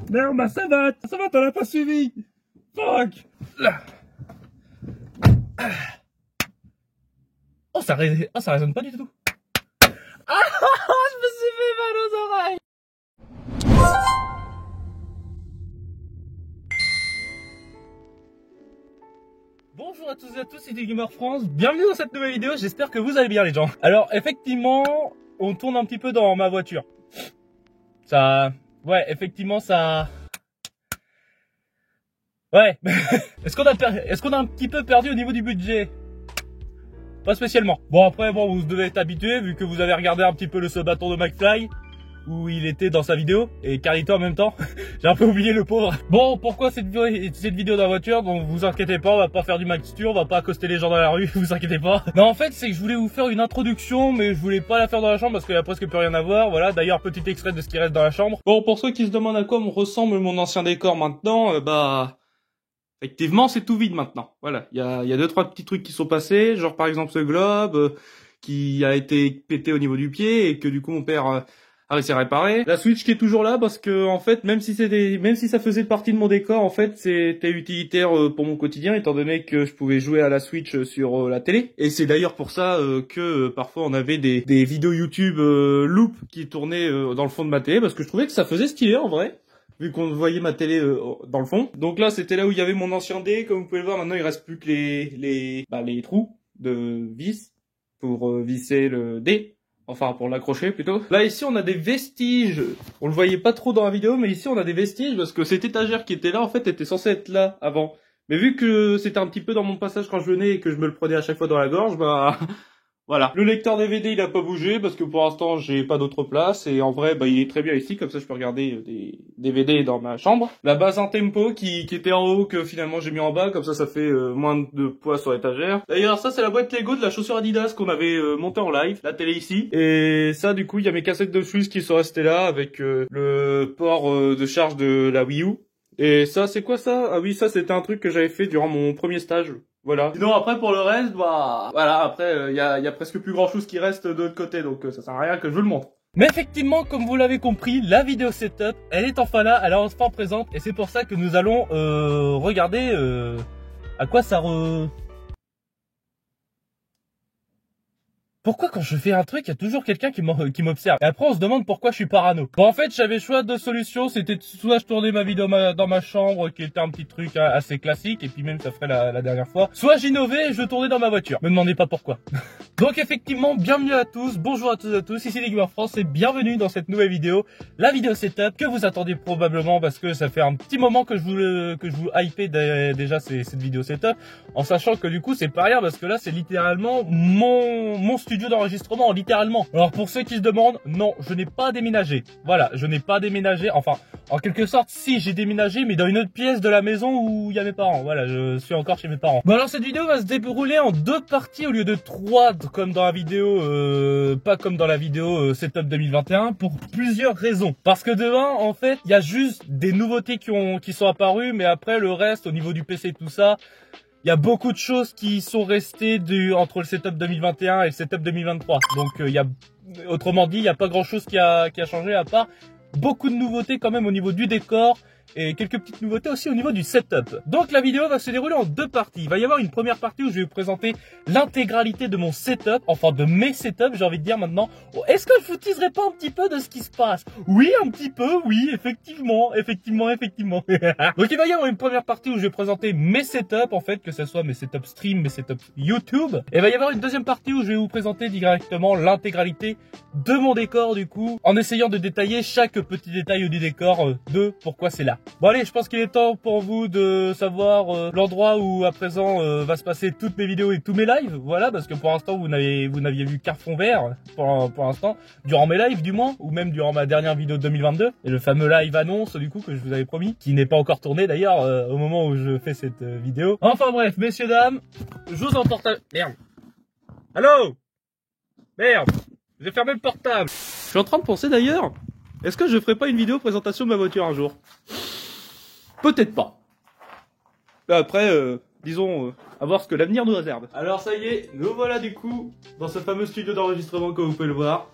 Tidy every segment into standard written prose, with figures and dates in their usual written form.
Merde, ma savate, t'en as pas suivi. Fuck. Là. Oh, ça résonne pas du tout. Ah, je me suis fait mal aux oreilles. Bonjour à tous et à tous, c'est Gamer France, bienvenue dans cette nouvelle vidéo, j'espère que vous allez bien les gens. Alors effectivement, on tourne un petit peu dans ma voiture. Ça... Ouais, effectivement ça... Ouais. Est-ce qu'on a un petit peu perdu au niveau du budget? Pas spécialement. Bon après, bon, vous devez être habitué vu que vous avez regardé un petit peu ce bâton de McFly où il était dans sa vidéo et Carlito en même temps. J'ai un peu oublié le pauvre. Bon, pourquoi cette vidéo dans la voiture? Donc vous inquiétez pas, on va pas faire du max tour, on va pas accoster les gens dans la rue, vous inquiétez pas. Non, en fait, c'est que je voulais vous faire une introduction, mais je voulais pas la faire dans la chambre parce qu'il y a presque plus rien à voir. Voilà, d'ailleurs, petit extrait de ce qui reste dans la chambre. Bon, pour ceux qui se demandent à quoi me ressemble mon ancien décor maintenant, effectivement, c'est tout vide maintenant. Voilà, il y a deux trois petits trucs qui sont passés, genre par exemple ce globe qui a été pété au niveau du pied et que du coup mon père a réussi à réparer. La Switch qui est toujours là parce que en fait, même si ça faisait partie de mon décor, en fait, c'était utilitaire pour mon quotidien étant donné que je pouvais jouer à la Switch sur la télé. Et c'est d'ailleurs pour ça que parfois on avait des vidéos YouTube loop qui tournaient dans le fond de ma télé parce que je trouvais que ça faisait stylé en vrai. Vu qu'on voyait ma télé dans le fond. Donc là, c'était là où il y avait mon ancien dé. Comme vous pouvez le voir, maintenant, il reste plus que les trous de vis pour visser le dé. Enfin, pour l'accrocher plutôt. Là, ici, on a des vestiges. On le voyait pas trop dans la vidéo, mais ici, on a des vestiges parce que cette étagère qui était là, en fait, était censée être là avant. Mais vu que c'était un petit peu dans mon passage quand je venais et que je me le prenais à chaque fois dans la gorge, bah... Voilà. Le lecteur DVD, il a pas bougé parce que pour l'instant, j'ai pas d'autre place et en vrai, il est très bien ici, comme ça je peux regarder des DVD dans ma chambre. La base en tempo qui était en haut que finalement j'ai mis en bas, comme ça fait moins de poids sur l'étagère. D'ailleurs, ça c'est la boîte Lego de la chaussure Adidas qu'on avait montée en live, la télé ici. Et ça du coup, il y a mes cassettes de Suisse qui sont restées là avec le port de charge de la Wii U. Et ça, c'est quoi ça? Ah oui, ça c'était un truc que j'avais fait durant mon premier stage. Voilà. Sinon après pour le reste, voilà, après y a presque plus grand chose qui reste de l'autre côté, donc ça sert à rien que je vous le montre. Mais effectivement, comme vous l'avez compris, la vidéo setup, elle est enfin là, elle est enfin présente, et c'est pour ça que nous allons regarder à quoi ça Pourquoi quand je fais un truc, il y a toujours quelqu'un qui m'observe? Et après on se demande pourquoi je suis parano. Bon en fait j'avais choix de solutions, c'était soit je tournais ma vidéo dans ma chambre qui était un petit truc assez classique et puis même ça ferait la dernière fois, soit j'innovais et je tournais dans ma voiture. Me demandez pas pourquoi. Donc effectivement bienvenue à tous, bonjour à tous et à tous, ici les Gamer France et bienvenue dans cette nouvelle vidéo, la vidéo setup que vous attendiez probablement parce que ça fait un petit moment que je vous hypais déjà cette vidéo setup, en sachant que du coup c'est pas rien parce que là c'est littéralement mon studio d'enregistrement, littéralement. Alors pour ceux qui se demandent, non, je n'ai pas déménagé. Voilà, je n'ai pas déménagé. Enfin, en quelque sorte, si j'ai déménagé, mais dans une autre pièce de la maison où il y a mes parents. Voilà, je suis encore chez mes parents. Bon alors cette vidéo va se dérouler en deux parties au lieu de trois, comme dans la vidéo, pas comme dans la vidéo Setup 2021, pour plusieurs raisons. Parce que devant, en fait, il y a juste des nouveautés qui sont apparues, mais après le reste, au niveau du PC, tout ça. Il y a beaucoup de choses qui sont restées entre le setup 2021 et le setup 2023. Donc autrement dit, il n'y a pas grand chose qui a changé à part beaucoup de nouveautés quand même au niveau du décor et quelques petites nouveautés aussi au niveau du setup. Donc la vidéo va se dérouler en deux parties. Il va y avoir une première partie où je vais vous présenter l'intégralité de mon setup, enfin de mes setups, j'ai envie de dire maintenant. Est-ce que je vous teaserai pas un petit peu de ce qui se passe? Oui, un petit peu, oui, effectivement. Donc il va y avoir une première partie où je vais présenter mes setups, en fait, que ce soit mes setups stream, mes setups YouTube. Et il va y avoir une deuxième partie où je vais vous présenter directement l'intégralité de mon décor, du coup, en essayant de détailler chaque petit détail du décor de pourquoi c'est là. Bon allez, je pense qu'il est temps pour vous de savoir l'endroit où à présent va se passer toutes mes vidéos et tous mes lives. Voilà, parce que pour l'instant vous n'aviez vu qu'un fond vert pour l'instant, durant mes lives du moins, ou même durant ma dernière vidéo de 2022. Et le fameux live annonce du coup que je vous avais promis, qui n'est pas encore tourné d'ailleurs au moment où je fais cette vidéo. Enfin bref, messieurs, dames, je vous emporte à... Merde. Allô? Merde. J'ai fermé le portable. Je suis en train de penser d'ailleurs, est-ce que je ferai pas une vidéo présentation de ma voiture un jour? Peut-être pas. Après, disons, à voir ce que l'avenir nous réserve. Alors ça y est, nous voilà du coup dans ce fameux studio d'enregistrement comme vous pouvez le voir.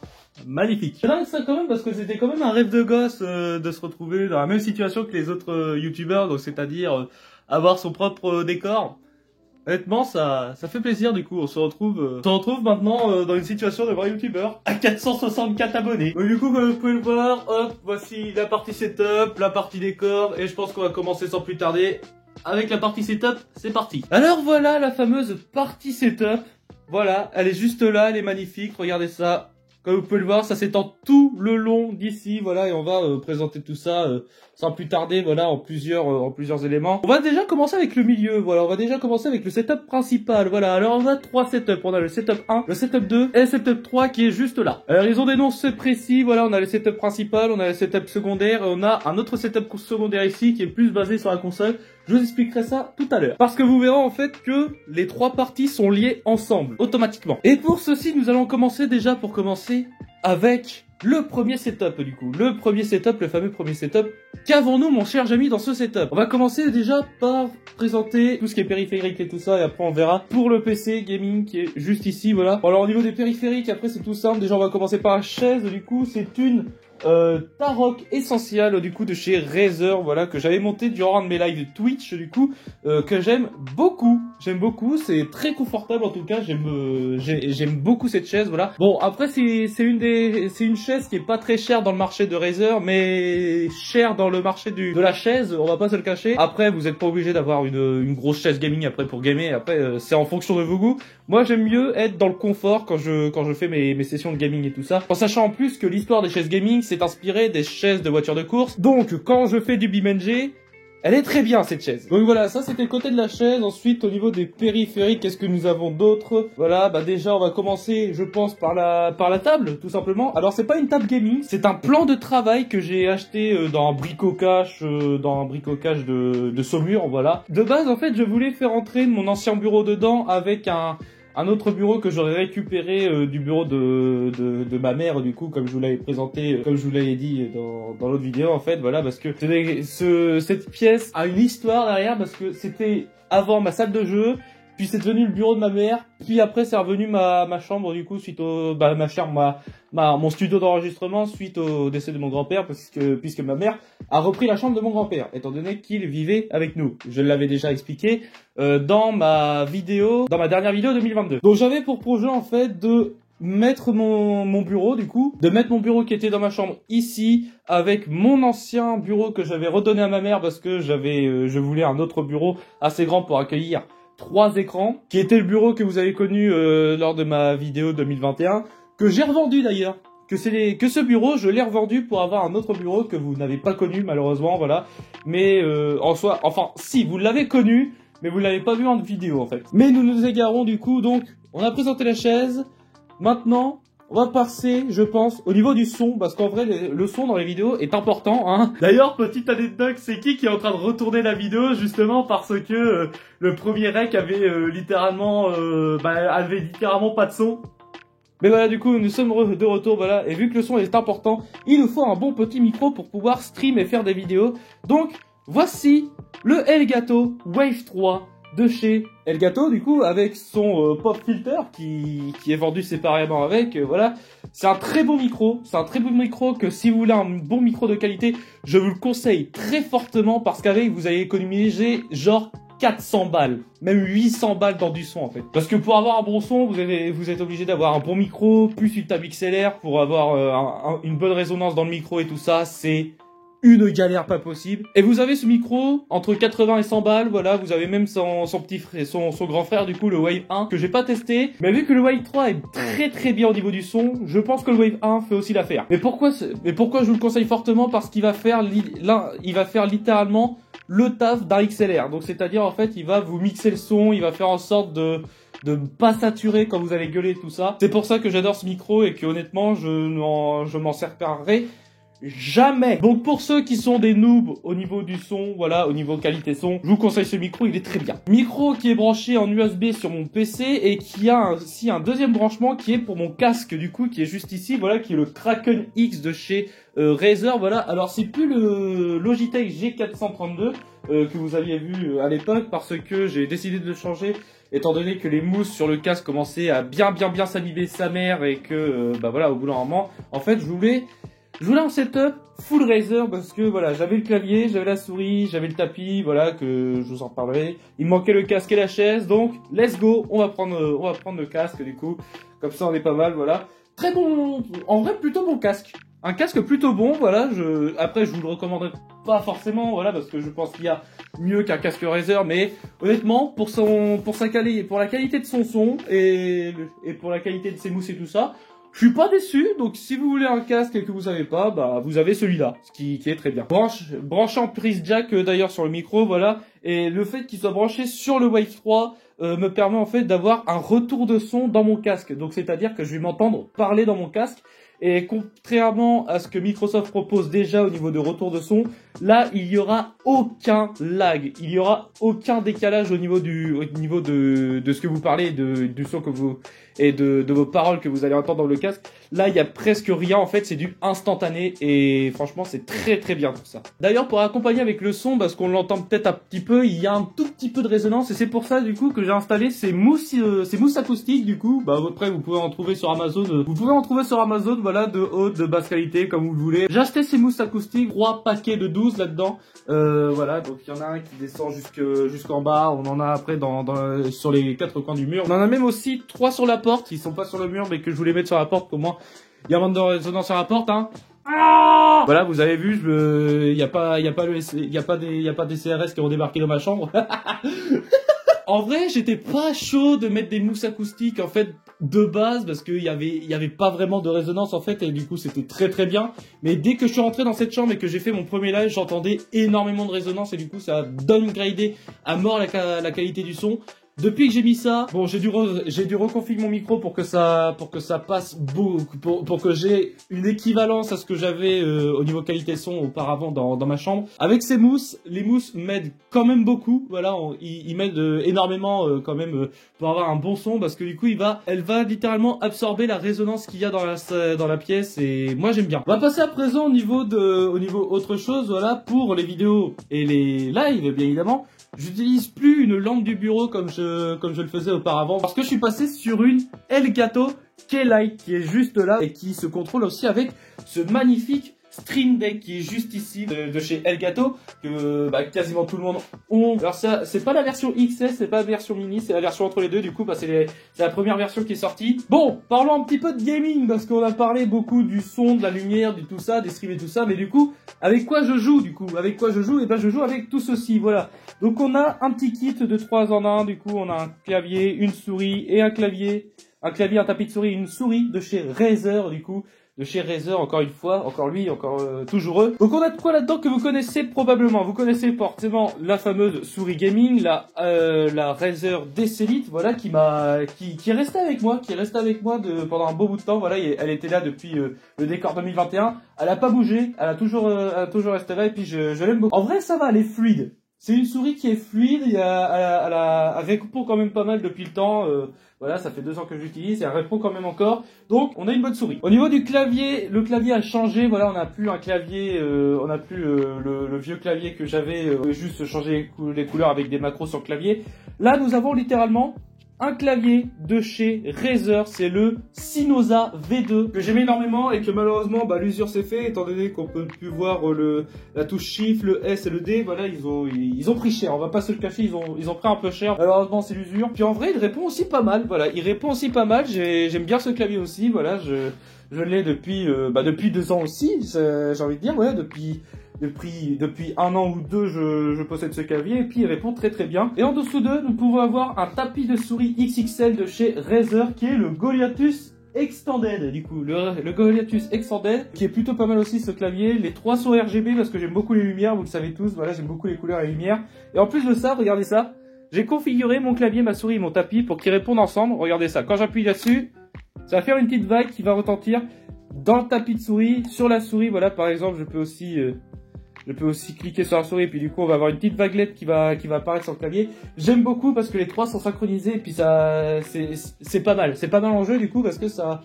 magnifique. C'est dingue ça quand même parce que c'était quand même un rêve de gosse de se retrouver dans la même situation que les autres youtubeurs, donc c'est-à-dire avoir son propre décor. Honnêtement, ça fait plaisir du coup. On se retrouve maintenant dans une situation de vrai youtubeur à 464 abonnés. Donc du coup, comme vous pouvez le voir, hop, voici la partie setup, la partie décor, et je pense qu'on va commencer sans plus tarder avec la partie setup. C'est parti. Alors voilà la fameuse partie setup. Voilà, elle est juste là, elle est magnifique. Regardez ça. Comme vous pouvez le voir, ça s'étend tout le long d'ici, voilà, et on va présenter tout ça sans plus tarder, voilà, en plusieurs éléments. On va déjà commencer avec le milieu, voilà, on va déjà commencer avec le setup principal, voilà. Alors on a 3 setups, on a le setup 1, le setup 2 et le setup 3 qui est juste là. Alors ils ont des noms précis, voilà, on a le setup principal, on a le setup secondaire, et on a un autre setup secondaire ici qui est plus basé sur la console. Je vous expliquerai ça tout à l'heure. Parce que vous verrez en fait que les 3 parties sont liées ensemble, automatiquement. Et pour ceci, nous allons commencer déjà pour commencer avec le premier setup du coup. Le premier setup, le fameux premier setup. Qu'avons-nous mon cher Jamie dans ce setup? On va commencer déjà par présenter tout ce qui est périphérique et tout ça, et après on verra pour le PC gaming qui est juste ici, voilà. Bon, alors au niveau des périphériques, après c'est tout simple. Déjà on va commencer par la chaise, du coup c'est une Tarok Essential du coup de chez Razer, voilà, que j'avais monté durant un de mes lives Twitch du coup, que j'aime beaucoup, c'est très confortable en tout cas, j'aime beaucoup cette chaise, voilà. Bon après c'est une chaise qui est pas très chère dans le marché de Razer, mais chère dans le marché de la chaise, on va pas se le cacher. Après vous êtes pas obligé d'avoir une grosse chaise gaming après pour gamer, après c'est en fonction de vos goûts. Moi j'aime mieux être dans le confort quand je fais mes sessions de gaming et tout ça, en sachant en plus que l'histoire des chaises gaming c'est inspiré des chaises de voitures de course. Donc quand je fais du BeamNG, elle est très bien cette chaise. Donc voilà, ça c'était le côté de la chaise. Ensuite au niveau des périphériques, qu'est-ce que nous avons d'autre? Voilà, bah déjà on va commencer je pense par la table tout simplement. Alors c'est pas une table gaming, c'est un plan de travail que j'ai acheté dans un brico-cache de Saumur, voilà. De base en fait je voulais faire entrer mon ancien bureau dedans avec un autre bureau que j'aurais récupéré du bureau de ma mère du coup, comme je vous l'avais présenté, comme je vous l'avais dit dans l'autre vidéo en fait, voilà, parce que cette pièce a une histoire derrière, parce que c'était avant ma salle de jeu, puis c'est devenu le bureau de ma mère, puis après c'est revenu ma chambre du coup suite au mon studio d'enregistrement suite au décès de mon grand-père, puisque ma mère a repris la chambre de mon grand-père étant donné qu'il vivait avec nous. Je l'avais déjà expliqué dans ma dernière vidéo 2022. Donc j'avais pour projet en fait de mettre mon bureau du coup, de mettre mon bureau qui était dans ma chambre ici avec mon ancien bureau que j'avais redonné à ma mère parce que je voulais un autre bureau assez grand pour accueillir 3 écrans, qui était le bureau que vous avez connu lors de ma vidéo 2021, que j'ai revendu d'ailleurs. Que ce bureau, je l'ai revendu pour avoir un autre bureau que vous n'avez pas connu malheureusement, voilà. Mais en soi, enfin si, vous l'avez connu, mais vous l'avez pas vu en vidéo en fait. Mais nous nous égarons du coup, donc on a présenté la chaise. Maintenant, on va passer, je pense, au niveau du son, parce qu'en vrai, le son dans les vidéos est important, hein. D'ailleurs, petite anecdote, c'est qui est en train de retourner la vidéo, justement, parce que le premier rec avait littéralement pas de son. Mais voilà, du coup, nous sommes de retour, voilà, et vu que le son est important, il nous faut un bon petit micro pour pouvoir stream et faire des vidéos. Donc, voici le Elgato Wave 3 de chez Elgato, du coup, avec son pop filter qui est vendu séparément avec, voilà. C'est un très bon micro, que si vous voulez un bon micro de qualité, je vous le conseille très fortement, parce qu'avec, vous allez économiser genre 400 balles, même 800 balles dans du son en fait. Parce que pour avoir un bon son, vous êtes obligé d'avoir un bon micro, plus une table XLR pour avoir une bonne résonance dans le micro et tout ça, c'est une galère pas possible. Et vous avez ce micro entre 80 et 100 balles, voilà, vous avez même son grand frère du coup, le Wave 1, que j'ai pas testé, mais vu que le Wave 3 est très très bien au niveau du son, je pense que le Wave 1 fait aussi l'affaire. Mais pourquoi je vous le conseille fortement? Parce qu'il va faire littéralement le taf d'un XLR. Donc c'est-à-dire en fait, il va vous mixer le son, il va faire en sorte de pas saturer quand vous allez gueuler tout ça. C'est pour ça que j'adore ce micro et que honnêtement, je m'en séparerai jamais. Donc pour ceux qui sont des noobs au niveau du son, voilà, au niveau qualité son, je vous conseille ce micro, il est très bien. Micro qui est branché en USB sur mon PC et qui a aussi un deuxième branchement qui est pour mon casque du coup, qui est juste ici, voilà, qui est le Kraken X de chez Razer, voilà. Alors c'est plus le Logitech G432 que vous aviez vu à l'époque, parce que j'ai décidé de le changer étant donné que les mousses sur le casque commençaient à bien s'abîmer sa mère et que, bah voilà, au bout d'un moment, en fait, je voulais un setup full Razer parce que voilà, j'avais le clavier, j'avais la souris, j'avais le tapis, voilà, que je vous en parlerai. Il me manquait le casque et la chaise, donc let's go, on va prendre le casque du coup. Comme ça, on est pas mal, voilà. Très bon, en vrai, plutôt bon casque. Un casque plutôt bon, voilà. Après, je vous le recommanderais pas forcément, voilà, parce que je pense qu'il y a mieux qu'un casque Razer, mais honnêtement, pour la qualité de son son et pour la qualité de ses mousses et tout ça. Je suis pas déçu, donc si vous voulez un casque et que vous avez pas, bah vous avez celui-là, ce qui est très bien. Branché en prise jack d'ailleurs sur le micro, voilà, et le fait qu'il soit branché sur le Wave 3 me permet en fait d'avoir un retour de son dans mon casque. Donc c'est-à-dire que je vais m'entendre parler dans mon casque. Et contrairement à ce que Microsoft propose déjà au niveau de retour de son, là il y aura aucun lag, il y aura aucun décalage au niveau de ce que vous parlez, du son que vous et de vos paroles que vous allez entendre dans le casque. Là il y a presque rien, en fait c'est du instantané et franchement c'est très bien pour ça. D'ailleurs pour accompagner avec le son, parce qu'on l'entend peut-être un petit peu, il y a un tout petit peu de résonance et c'est pour ça du coup que j'ai installé ces mousses acoustiques du coup. Bah après vous pouvez en trouver sur Amazon, voilà, de haute, de basse qualité, comme vous le voulez. J'ai acheté ces mousses acoustiques, 3 paquets de 12 là-dedans. Voilà, donc il y en a un qui descend jusqu'en bas, on en a après sur les 4 coins du mur. On en a même aussi 3 sur la porte, qui sont pas sur le mur, mais que je voulais mettre sur la porte, pour moi. Il y a un de résonance sur la porte, hein. Voilà, vous avez vu, il y a pas des CRS qui ont débarqué dans ma chambre. En vrai, j'étais pas chaud de mettre des mousses acoustiques, en fait, de base, parce qu'il y avait pas vraiment de résonance, en fait, et du coup, c'était très bien. Mais dès que je suis rentré dans cette chambre et que j'ai fait mon premier live, j'entendais énormément de résonance, et du coup, ça a downgradé à mort la qualité du son. Depuis que j'ai mis ça, bon, j'ai dû reconfigurer mon micro pour que ça passe pour que j'ai une équivalence à ce que j'avais au niveau qualité son auparavant dans ma chambre. Avec ces mousses, les mousses m'aident quand même beaucoup. Voilà, ils m'aident énormément quand même pour avoir un bon son, parce que du coup, elle va littéralement absorber la résonance qu'il y a dans la pièce, et moi j'aime bien. On va passer à présent au niveau autre chose, voilà, pour les vidéos et les lives, bien évidemment. J'utilise plus une lampe du bureau comme je le faisais auparavant, parce que je suis passé sur une Elgato K-Lite qui est juste là et qui se contrôle aussi avec ce magnifique Stream Deck qui est juste ici de chez Elgato, que quasiment tout le monde ont. Alors ça, c'est pas la version XS, c'est pas la version mini, c'est la version entre les deux, du coup c'est la première version qui est sortie. Bon, parlons un petit peu de gaming, parce qu'on a parlé beaucoup du son, de la lumière, du tout ça, des streams et tout ça, mais du coup, avec quoi je joue Et ben je joue avec tout ceci, voilà. Donc on a un petit kit de 3 en 1, du coup on a un clavier, une souris et un clavier, un tapis de souris, une souris de chez Razer, du coup. De chez Razer, encore une fois, toujours eux. Donc on a de quoi là-dedans que vous connaissez probablement. Vous connaissez forcément la fameuse souris gaming, la Razer DC Elite, voilà, qui est restée avec moi, pendant un beau bout de temps. Voilà, elle était là depuis le décor 2021. Elle a pas bougé, elle a toujours resté là, et puis je l'aime beaucoup. En vrai, ça va, elle est fluide. C'est une souris qui est fluide, elle répond quand même pas mal depuis le temps. Voilà, ça fait 2 ans que j'utilise et elle répond quand même encore. Donc, on a une bonne souris. Au niveau du clavier, le clavier a changé. Voilà, on n'a plus un clavier, le vieux clavier que j'avais, juste changer les couleurs avec des macros sur le clavier. Là, nous avons littéralement un clavier de chez Razer, c'est le Synosa V2 que j'aime énormément et que malheureusement l'usure s'est fait, étant donné qu'on peut plus voir la touche Shift, le S et le D. Voilà, ils ont pris cher, on va pas se le cacher, ils ont pris un peu cher, malheureusement c'est l'usure. Puis en vrai il répond aussi pas mal, voilà, j'aime bien ce clavier aussi, voilà, je l'ai depuis 2 ans aussi, j'ai envie de dire, ouais, depuis 1 an ou 2, je possède ce clavier, et puis il répond très bien. Et en dessous d'eux, nous pouvons avoir un tapis de souris XXL de chez Razer, qui est le Goliathus Extended, du coup, le Goliathus Extended, qui est plutôt pas mal aussi ce clavier. Les 3 sont RGB, parce que j'aime beaucoup les lumières, vous le savez tous, voilà, j'aime beaucoup les couleurs et les lumières. Et en plus de ça, regardez ça, j'ai configuré mon clavier, ma souris et mon tapis pour qu'ils répondent ensemble. Regardez ça, quand j'appuie là-dessus, ça va faire une petite vague qui va retentir dans le tapis de souris, sur la souris. Voilà, par exemple, je peux aussi cliquer sur la souris, et puis du coup on va avoir une petite vaguelette qui va apparaître sur le clavier. J'aime beaucoup parce que les 3 sont synchronisés, et puis ça c'est pas mal en jeu du coup, parce que ça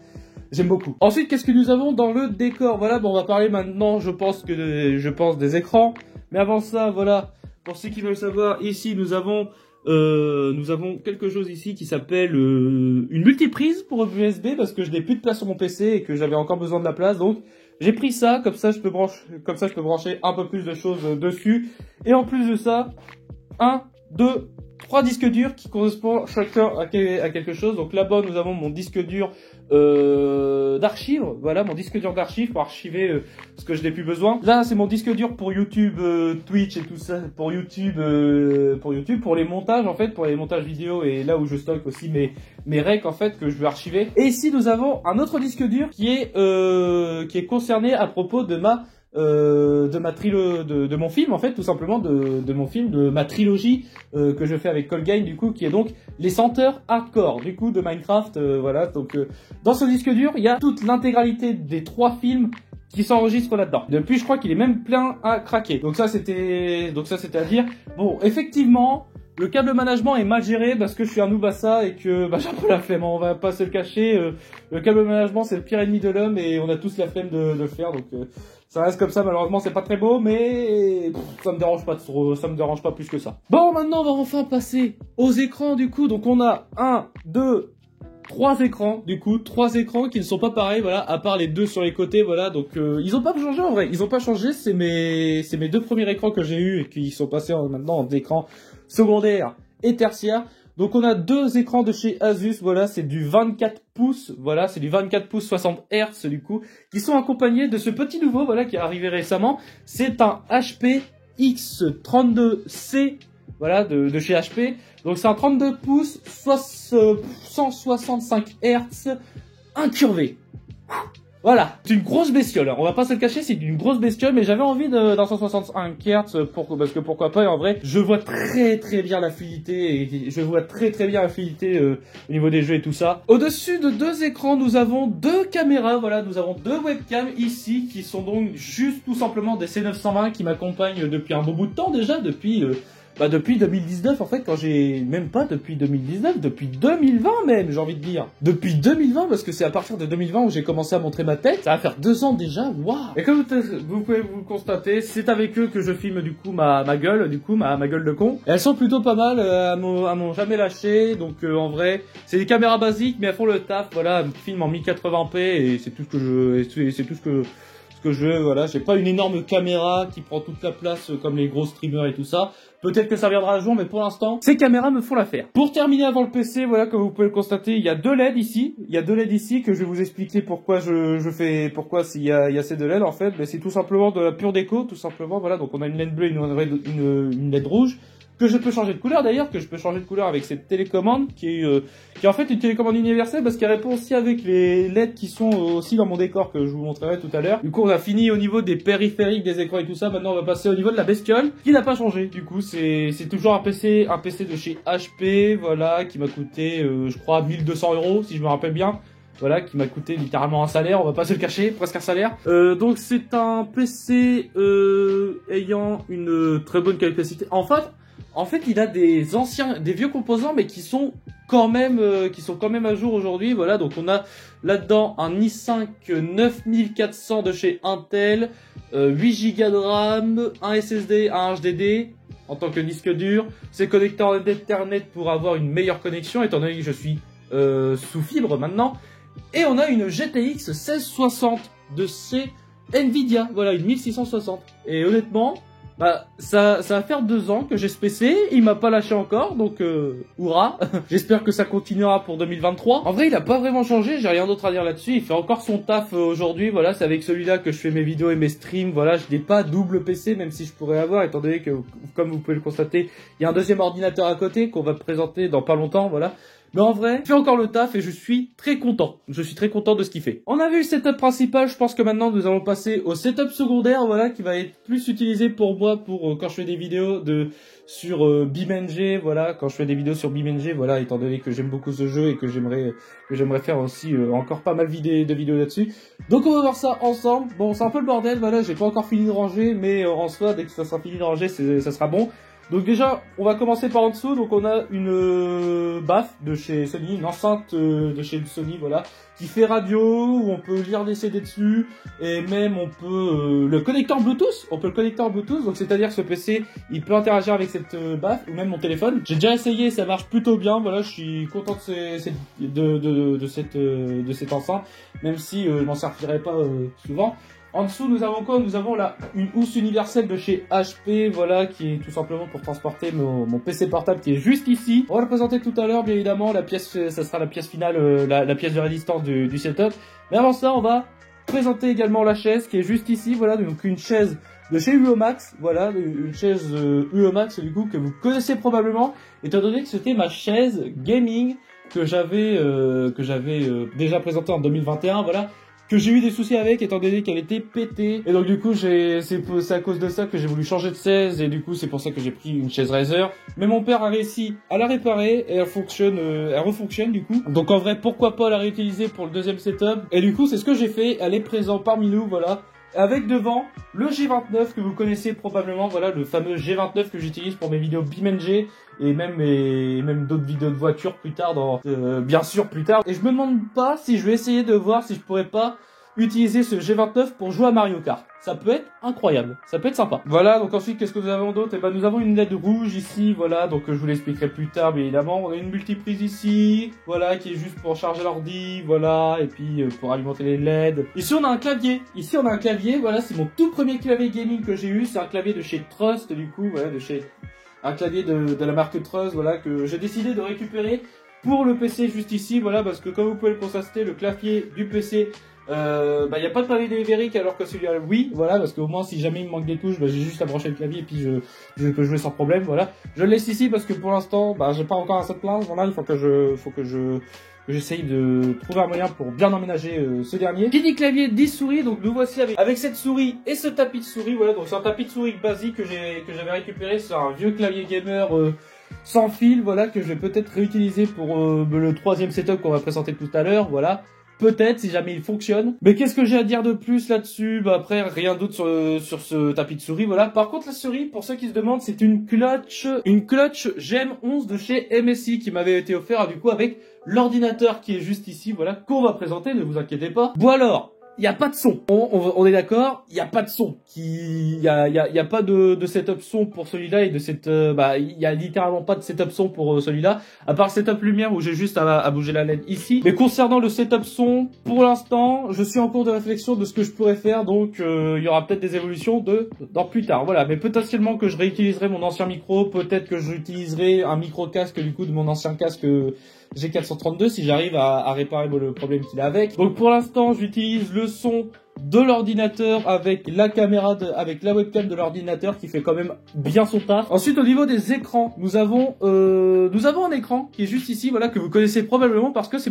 j'aime beaucoup. Ensuite, qu'est-ce que nous avons dans le décor? Voilà, bon, on va parler maintenant, je pense des écrans, mais avant ça, voilà, pour ceux qui veulent savoir, ici nous avons nous avons quelque chose ici qui s'appelle une multiprise pour USB parce que je n'ai plus de place sur mon PC et que j'avais encore besoin de la place. Donc j'ai pris ça, comme ça je peux brancher un peu plus de choses dessus. Et en plus de ça, 1, 2, 3 disques durs qui correspondent chacun à quelque chose. Donc là-bas nous avons mon disque dur d'archives, voilà mon disque dur d'archives pour archiver ce que je n'ai plus besoin. Là c'est mon disque dur pour YouTube, Twitch et tout ça, pour YouTube, pour les montages en fait, pour les montages vidéo et là où je stocke aussi mes recs en fait que je veux archiver. Et ici nous avons un autre disque dur qui est concerné à propos de de mon film en fait, tout simplement de mon film, de ma trilogie que je fais avec Colgain du coup, qui est donc les senteurs hardcore du coup de Minecraft, voilà. Donc dans ce disque dur il y a toute l'intégralité des 3 films qui s'enregistrent là-dedans. Depuis je crois qu'il est même plein à craquer. Donc ça c'était à dire. Bon, effectivement le câble management est mal géré parce que je suis un noob à ça et que j'ai un peu la flemme, on va pas se le cacher. Le câble management c'est le pire ennemi de l'homme et on a tous la flemme de le faire, donc ça reste comme ça. Malheureusement c'est pas très beau, mais ça me dérange pas trop, ça me dérange pas plus que ça. Bon, maintenant on va enfin passer aux écrans du coup. Donc on a 1, 2, 3 écrans du coup, 3 écrans qui ne sont pas pareils, voilà, à part les 2 sur les côtés, voilà. Donc ils ont pas changé en vrai, ils ont pas changé, c'est mes 2 premiers écrans que j'ai eu et qui sont passés maintenant en écran secondaire et tertiaire. Donc on a 2 écrans de chez Asus, voilà, c'est du 24 pouces, voilà, c'est du 24 pouces 60 Hz du coup, qui sont accompagnés de ce petit nouveau, voilà, qui est arrivé récemment. C'est un HP X32C, voilà, de chez HP. Donc c'est un 32 pouces, 165 Hz, incurvé. Voilà, c'est une grosse bestiole, on va pas se le cacher, c'est une grosse bestiole, mais j'avais envie d'un 165 Hz, parce que pourquoi pas, et en vrai, je vois très bien la fluidité, et je vois très bien la fluidité au niveau des jeux et tout ça. Au-dessus de 2 écrans, nous avons 2 caméras, voilà, nous avons 2 webcams ici, qui sont donc juste tout simplement des C920 qui m'accompagnent depuis un bon bout de temps déjà, depuis 2019 en fait, même pas depuis 2019, depuis 2020 même, j'ai envie de dire. Depuis 2020, parce que c'est à partir de 2020 où j'ai commencé à montrer ma tête. Ça va faire 2 ans déjà, waouh. Et comme vous pouvez vous le constater, c'est avec eux que je filme du coup ma gueule, du coup ma gueule de con. Et elles sont plutôt pas mal, elles m'ont jamais lâché, donc en vrai, c'est des caméras basiques, mais elles font le taf, voilà, elles me filment en 1080p et c'est tout ce que je veux, voilà. J'ai pas une énorme caméra qui prend toute la place comme les gros streamers et tout ça. Peut-être que ça viendra un jour, mais pour l'instant, ces caméras me font l'affaire. Pour terminer avant le PC, voilà, comme vous pouvez le constater, il y a 2 LED ici. Il y a 2 LED ici que je vais vous expliquer pourquoi pourquoi s'il y a ces 2 LED en fait. Mais c'est tout simplement de la pure déco, tout simplement, voilà. Donc on a une LED bleue et une LED rouge. Que je peux changer de couleur d'ailleurs, que je peux changer de couleur avec cette télécommande qui est en fait une télécommande universelle parce qu'elle répond aussi avec les LED qui sont aussi dans mon décor que je vous montrerai tout à l'heure. Du coup on a fini au niveau des périphériques, des écrans et tout ça. Maintenant on va passer au niveau de la bestiole qui n'a pas changé. Du coup c'est toujours un PC de chez HP, voilà, qui m'a coûté je crois 1200 € si je me rappelle bien. Voilà, qui m'a coûté littéralement un salaire, on va pas se le cacher, presque un salaire. Donc c'est un PC ayant une très bonne capacité. En fait, il a des vieux composants, mais qui sont quand même à jour aujourd'hui. Voilà, donc on a là-dedans un i5 9400 de chez Intel, 8 Go de RAM, un SSD, un HDD en tant que disque dur. C'est connecté en Ethernet pour avoir une meilleure connexion, étant donné que je suis sous fibre maintenant. Et on a une GTX 1660 de chez Nvidia, voilà, une 1660. Et honnêtement, ça va faire 2 ans que j'ai ce PC, il m'a pas lâché encore, donc hurrah. J'espère que ça continuera pour 2023. En vrai, il a pas vraiment changé, j'ai rien d'autre à dire là-dessus, il fait encore son taf aujourd'hui, voilà, c'est avec celui-là que je fais mes vidéos et mes streams, voilà, je n'ai pas double PC, même si je pourrais avoir, étant donné que, comme vous pouvez le constater, il y a un deuxième ordinateur à côté qu'on va présenter dans pas longtemps, voilà. Mais en vrai, il fait encore le taf et je suis très content. Je suis très content de ce qu'il fait. On a vu le setup principal, je pense que maintenant nous allons passer au setup secondaire, voilà, qui va être plus utilisé pour moi pour quand je fais des vidéos sur BeamNG, voilà, quand je fais des vidéos sur BeamNG, voilà, étant donné que j'aime beaucoup ce jeu et que j'aimerais faire aussi encore pas mal de vidéos là-dessus. Donc on va voir ça ensemble. Bon, c'est un peu le bordel, voilà, j'ai pas encore fini de ranger, mais en soi, dès que ça sera fini de ranger, ça sera bon. Donc déjà, on va commencer par en dessous. Donc on a une baffe de chez Sony, une enceinte de chez Sony, voilà, qui fait radio, où on peut lire des CD dessus, et même on peut le connecter en Bluetooth. On peut le connecter en Bluetooth, donc c'est-à-dire que ce PC, il peut interagir avec cette baffe, ou même mon téléphone. J'ai déjà essayé, ça marche plutôt bien. Voilà, je suis content de cette enceinte, même si je m'en servirai pas souvent. En dessous, nous avons quoi? Nous avons là une housse universelle de chez HP, voilà, qui est tout simplement pour transporter mon PC portable qui est juste ici. On va le présenter tout à l'heure, bien évidemment. La pièce, ça sera la pièce finale, la pièce de résistance du setup. Mais avant ça, on va présenter également la chaise qui est juste ici, voilà, donc une chaise de chez Uomax, voilà, une chaise Uomax du coup que vous connaissez probablement, étant donné que c'était ma chaise gaming que j'avais déjà présentée en 2021, voilà, que j'ai eu des soucis avec étant donné qu'elle était pétée, et donc du coup c'est à cause de ça que j'ai voulu changer de chaise, et du coup c'est pour ça que j'ai pris une chaise Razer. Mais mon père a réussi à la réparer et elle refonctionne du coup. Donc en vrai, pourquoi pas la réutiliser pour le deuxième setup, et du coup c'est ce que j'ai fait. Elle est présente parmi nous, voilà, avec devant le G29 que vous connaissez probablement, voilà, le fameux G29 que j'utilise pour mes vidéos BeamNG et même d'autres vidéos de voitures plus tard, bien sûr plus tard. Et je me demande pas si je vais essayer de voir si je pourrais pas utiliser ce G29 pour jouer à Mario Kart. Ça peut être incroyable, ça peut être sympa. Voilà, donc ensuite qu'est-ce que nous avons d'autre? Eh ben nous avons une LED rouge ici, voilà, donc je vous l'expliquerai plus tard, bien évidemment. On a une multiprise ici, voilà, qui est juste pour charger l'ordi, voilà, et puis pour alimenter les LED. Ici on a un clavier, voilà, c'est mon tout premier clavier gaming que j'ai eu, c'est un clavier de chez Trust, du coup, voilà, un clavier de la marque Trust, voilà, que j'ai décidé de récupérer pour le PC juste ici, voilà, parce que comme vous pouvez le constater, le clavier du PC, y a pas de pavé numérique alors que celui-là, oui, voilà, parce qu'au moins si jamais il me manque des touches, j'ai juste à brancher le clavier et puis je peux jouer sans problème, voilà. Je le laisse ici parce que pour l'instant, j'ai pas encore assez de place, voilà, il faut que j'essaye de trouver un moyen pour bien emménager ce dernier. Qui dit clavier dit souris, donc nous voici avec cette souris et ce tapis de souris, voilà, donc c'est un tapis de souris basique que j'avais récupéré sur un vieux clavier gamer sans fil, voilà, que je vais peut-être réutiliser pour le troisième setup qu'on va présenter tout à l'heure, voilà. Peut-être, si jamais il fonctionne. Mais qu'est-ce que j'ai à dire de plus là-dessus? Après, rien d'autre sur ce tapis de souris, voilà. Par contre, la souris, pour ceux qui se demandent, c'est une clutch GM11 de chez MSI qui m'avait été offert, du coup, avec l'ordinateur qui est juste ici, voilà, qu'on va présenter, ne vous inquiétez pas. Bon alors, il n'y a pas de son. On est d'accord, il n'y a pas de son. Il y a pas de setup son pour celui-là et de cette, il y a littéralement pas de setup son pour celui-là. À part le setup lumière où j'ai juste à bouger la LED ici. Mais concernant le setup son, pour l'instant, je suis en cours de réflexion de ce que je pourrais faire. Donc, il y aura peut-être des évolutions dans plus tard. Voilà. Mais potentiellement que je réutiliserai mon ancien micro. Peut-être que j'utiliserai un micro casque du coup de mon ancien casque G432 si j'arrive à réparer le problème qu'il a avec. Donc pour l'instant, j'utilise le son de l'ordinateur avec la caméra, avec la webcam de l'ordinateur qui fait quand même bien son taf. Ensuite, au niveau des écrans, nous avons un écran qui est juste ici, voilà, que vous connaissez probablement parce que c'est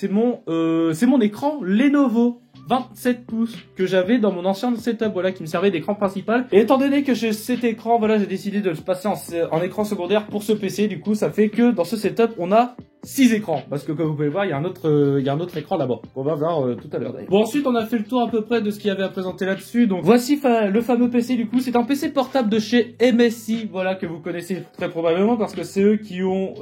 mon écran Lenovo 27 pouces que j'avais dans mon ancien setup, voilà, qui me servait d'écran principal. Et étant donné que j'ai cet écran, voilà, j'ai décidé de le passer en écran secondaire pour ce PC. Du coup, ça fait que dans ce setup, on a 6 écrans. Parce que comme vous pouvez voir, il y a un autre écran là-bas. On va voir tout à l'heure d'ailleurs. Bon, ensuite, on a fait le tour à peu près de ce qu'il y avait à présenter là-dessus. Donc, voici le fameux PC du coup. C'est un PC portable de chez MSI, voilà, que vous connaissez très probablement parce que c'est eux qui ont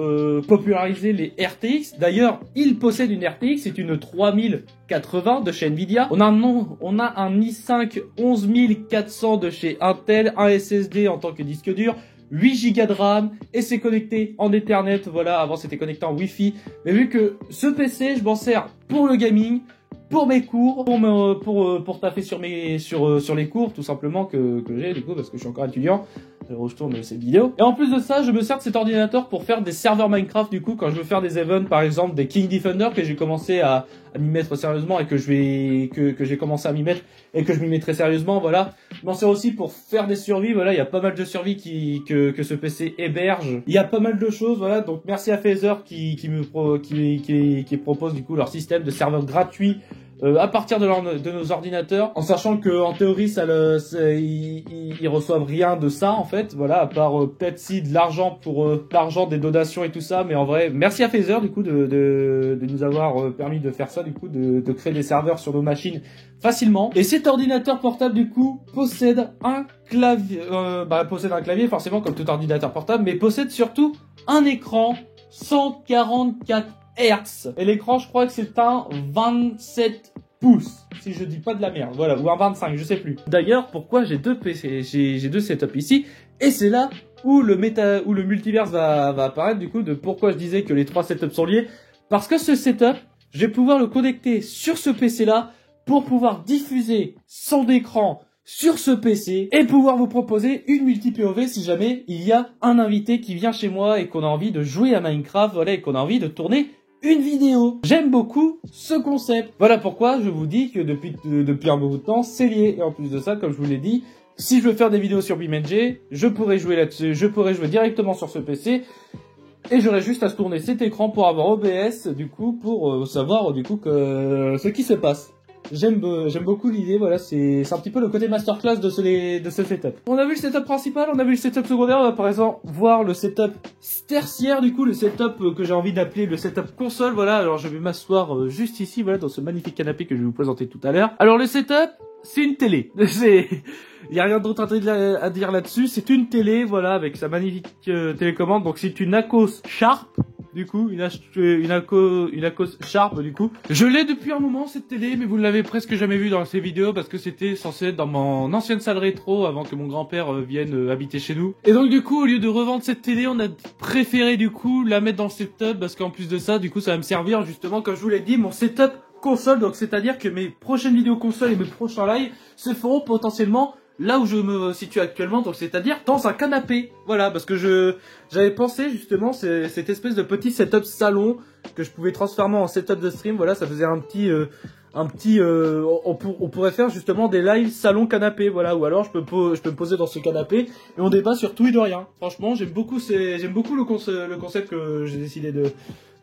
popularisé les RTX. D'ailleurs, ils possèdent une RTX, c'est une 3080 de chez Nvidia. On a un i5 11400 de chez Intel, un SSD en tant que disque dur, 8 Go de RAM, et c'est connecté en Ethernet, voilà, avant c'était connecté en Wi-Fi. Mais vu que ce PC, je m'en sers pour le gaming, pour mes cours, pour taffer sur les cours, tout simplement, que j'ai, du coup, parce que je suis encore étudiant. Je tourne cette vidéo. Et en plus de ça, je me sers de cet ordinateur pour faire des serveurs Minecraft, du coup, quand je veux faire des events, par exemple, des King Defender, que j'ai commencé à m'y mettre sérieusement, et que j'ai commencé à m'y mettre, et que je m'y mettrai sérieusement, voilà. Je m'en sers aussi pour faire des survies, voilà, il y a pas mal de survies que ce PC héberge. Il y a pas mal de choses, voilà, donc merci à Phaser qui propose, du coup, leur système de serveurs gratuits à partir de nos ordinateurs, en sachant que en théorie ils reçoivent rien de ça en fait, voilà, à part peut-être si de l'argent pour l'argent des donations et tout ça, mais en vrai, merci à Phaser du coup de nous avoir permis de faire ça, du coup de créer des serveurs sur nos machines facilement. Et cet ordinateur portable du coup possède un clavier, forcément comme tout ordinateur portable, mais possède surtout un écran 144 Hz. Et l'écran, je crois que c'est un 27 pouces, si je dis pas de la merde, voilà, ou un 25, je sais plus. D'ailleurs, pourquoi j'ai deux PC, j'ai deux setups ici, et c'est là où le multiverse va apparaître, du coup, de pourquoi je disais que les trois setups sont liés, parce que ce setup, je vais pouvoir le connecter sur ce PC là, pour pouvoir diffuser son écran sur ce PC et pouvoir vous proposer une multi-POV si jamais il y a un invité qui vient chez moi et qu'on a envie de jouer à Minecraft, voilà, et qu'on a envie de tourner une vidéo. J'aime beaucoup ce concept. Voilà pourquoi je vous dis que depuis un bout de temps, c'est lié. Et en plus de ça, comme je vous l'ai dit, si je veux faire des vidéos sur BeamNG, je pourrais jouer là-dessus, je pourrais jouer directement sur ce PC. Et j'aurais juste à se tourner cet écran pour avoir OBS, du coup, pour savoir, du coup, ce qui se passe. J'aime beaucoup l'idée, voilà, c'est un petit peu le côté masterclass de ce setup. On a vu le setup principal, on a vu le setup secondaire, on va par exemple voir le setup tertiaire, du coup, le setup que j'ai envie d'appeler le setup console, voilà, alors je vais m'asseoir juste ici, voilà, dans ce magnifique canapé que je vais vous présenter tout à l'heure. Alors le setup, c'est une télé, il y a rien d'autre à dire là-dessus, c'est une télé, voilà, avec sa magnifique télécommande, donc c'est une Akos Sharp. Du coup, une Akos Sharp, du coup. Je l'ai depuis un moment, cette télé, mais vous ne l'avez presque jamais vue dans ces vidéos parce que c'était censé être dans mon ancienne salle rétro avant que mon grand-père vienne habiter chez nous. Et donc, du coup, au lieu de revendre cette télé, on a préféré, du coup, la mettre dans le setup parce qu'en plus de ça, du coup, ça va me servir justement, comme je vous l'ai dit, mon setup console. Donc, c'est-à-dire que mes prochaines vidéos console et mes prochains lives se feront potentiellement là où je me situe actuellement, donc c'est-à-dire dans un canapé. Voilà, parce que j'avais pensé justement cette espèce de petit setup salon que je pouvais transformer en setup de stream. Voilà, ça faisait on pourrait faire justement des lives salon canapé, voilà, ou alors je peux me poser dans ce canapé et on débat sur tout et de rien. Franchement, j'aime beaucoup le concept que j'ai décidé de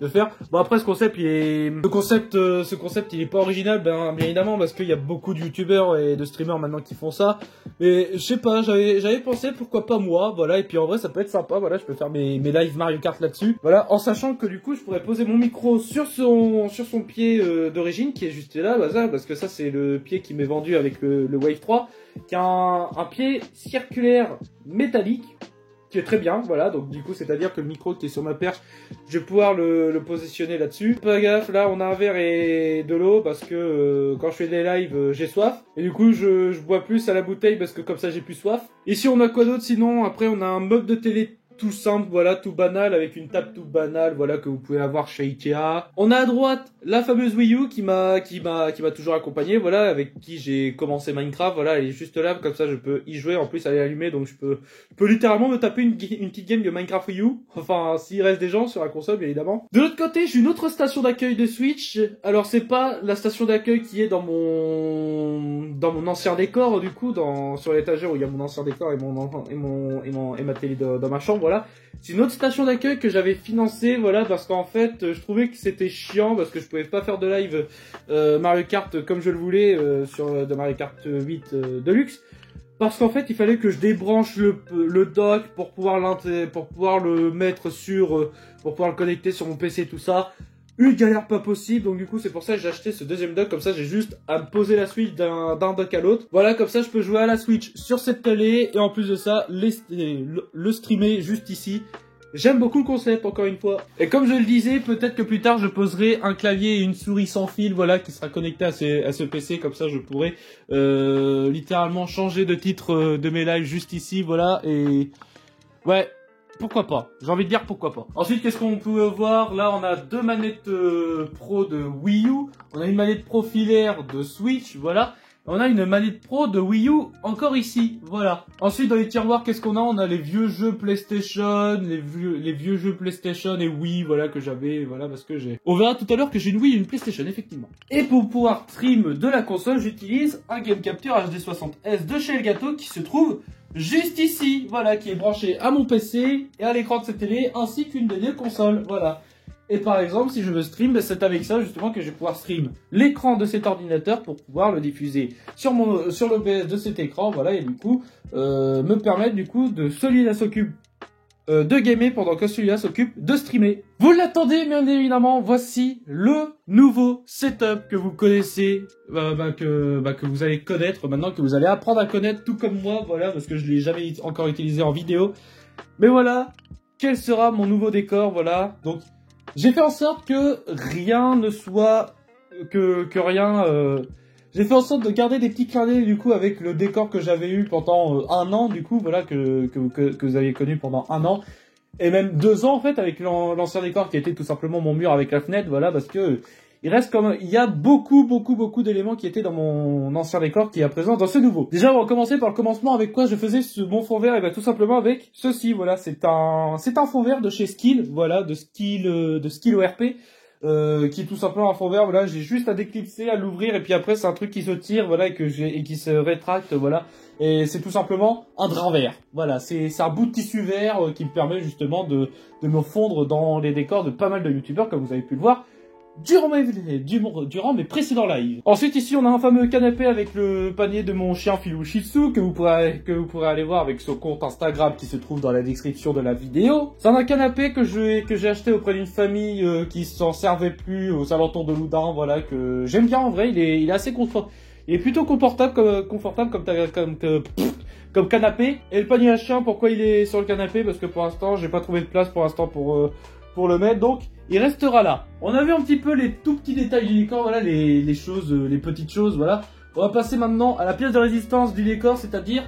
faire. Bon, après ce concept il est pas original, bien évidemment, parce qu'il y a beaucoup de youtubeurs et de streamers maintenant qui font ça, mais je sais pas, j'avais pensé pourquoi pas moi, voilà, et puis en vrai ça peut être sympa, voilà, je peux faire mes lives Mario Kart là-dessus, voilà, en sachant que du coup je pourrais poser mon micro sur son pied d'origine qui est juste là, bah, parce que ça c'est le pied qui m'est vendu avec le Wave 3, qui a un pied circulaire métallique qui est très bien, voilà, donc du coup c'est-à-dire que le micro qui est sur ma perche, je vais pouvoir le positionner là-dessus. Pas gaffe, là on a un verre et de l'eau parce que quand je fais des lives j'ai soif, et du coup je bois plus à la bouteille parce que comme ça j'ai plus soif. Ici on a quoi d'autre sinon? Après on a un meuble de télé tout simple, voilà, tout banal, avec une table toute banale, voilà, que vous pouvez avoir chez Ikea. On a à droite la fameuse Wii U qui m'a toujours accompagné, voilà, avec qui j'ai commencé Minecraft, voilà, elle est juste là, comme ça je peux y jouer, en plus elle est allumée, donc je peux littéralement me taper une petite game de Minecraft Wii U, enfin, s'il reste des gens sur la console, bien évidemment. De l'autre côté, j'ai une autre station d'accueil de Switch, alors c'est pas la station d'accueil qui est dans mon ancien décor, du coup, sur l'étagère où il y a mon ancien décor et ma télé dans ma chambre, voilà. C'est une autre station d'accueil que j'avais financée, voilà, parce qu'en fait, je trouvais que c'était chiant, parce que je pouvais pas faire de live Mario Kart comme je le voulais de Mario Kart 8 Deluxe, parce qu'en fait, il fallait que je débranche le dock pour pouvoir le mettre pour pouvoir le connecter sur mon PC, tout ça. Une galère pas possible, donc du coup c'est pour ça que j'ai acheté ce deuxième dock, comme ça j'ai juste à me poser la Switch d'un dock à l'autre. Voilà, comme ça je peux jouer à la Switch sur cette télé, et en plus de ça, le streamer juste ici. J'aime beaucoup le concept, encore une fois. Et comme je le disais, peut-être que plus tard je poserai un clavier et une souris sans fil, voilà, qui sera connecté à ce PC, comme ça je pourrai littéralement changer de titre de mes lives juste ici, voilà, et ouais. Pourquoi pas? J'ai envie de dire pourquoi pas. Ensuite, qu'est-ce qu'on peut voir? Là, on a deux manettes pro de Wii U. On a une manette pro filaire de Switch, voilà. On a une manette pro de Wii U encore ici, voilà. Ensuite, dans les tiroirs, qu'est-ce qu'on a? On a les vieux jeux PlayStation, les vieux jeux PlayStation et Wii, voilà, que j'avais, voilà, parce que j'ai... On verra tout à l'heure que j'ai une Wii et une PlayStation, effectivement. Et pour pouvoir stream de la console, j'utilise un Game Capture HD60S de chez Elgato qui se trouve juste ici, voilà, qui est branché à mon PC et à l'écran de cette télé, ainsi qu'une des deux consoles, voilà. Et par exemple, si je veux stream, ben, c'est avec ça justement que je vais pouvoir stream l'écran de cet ordinateur pour pouvoir le diffuser sur l'OBS de cet écran, voilà, et du coup me permettre du coup de celui-là s'occupe de gamer pendant que celui-là s'occupe de streamer. Vous l'attendez bien évidemment, voici le nouveau setup que vous connaissez, que vous allez connaître maintenant, que vous allez apprendre à connaître tout comme moi, voilà, parce que je l'ai jamais encore utilisé en vidéo. Mais voilà, quel sera mon nouveau décor, voilà. Donc j'ai fait en sorte que rien ne soit j'ai fait en sorte de garder des petits clins d'œil du coup avec le décor que j'avais eu pendant un an du coup, voilà, que vous avez connu pendant un an. Et même 2 ans en fait avec l'ancien décor qui était tout simplement mon mur avec la fenêtre, voilà, parce que il y a beaucoup d'éléments qui étaient dans mon ancien décor qui est à présent dans ce nouveau. Déjà on va commencer par le commencement avec quoi je faisais mon fond vert, et bien tout simplement avec ceci, voilà, c'est un fond vert de chez Skill, voilà, de Skill ORP. Qui est tout simplement un fond vert, voilà, j'ai juste à déclipser, à l'ouvrir, et puis après c'est un truc qui se tire, voilà, et qui se rétracte, voilà, et c'est tout simplement un drap vert, voilà, c'est un bout de tissu vert qui me permet justement de me fondre dans les décors de pas mal de youtubeurs, comme vous avez pu le voir durant mes précédents lives. Ensuite ici on a un fameux canapé avec le panier de mon chien Filou Shih Tzu que vous pourrez aller voir avec son compte Instagram qui se trouve dans la description de la vidéo. C'est un canapé que j'ai acheté auprès d'une famille qui s'en servait plus aux alentours de Loudun, voilà, que j'aime bien en vrai, il est assez confort. Il est plutôt confortable comme canapé. Et le panier à chien, pourquoi il est sur le canapé? Parce que pour l'instant j'ai pas trouvé de place pour le mettre, donc il restera là. On a vu un petit peu les tout petits détails du décor, voilà, les petites choses, voilà. On va passer maintenant à la pièce de résistance du décor, c'est-à-dire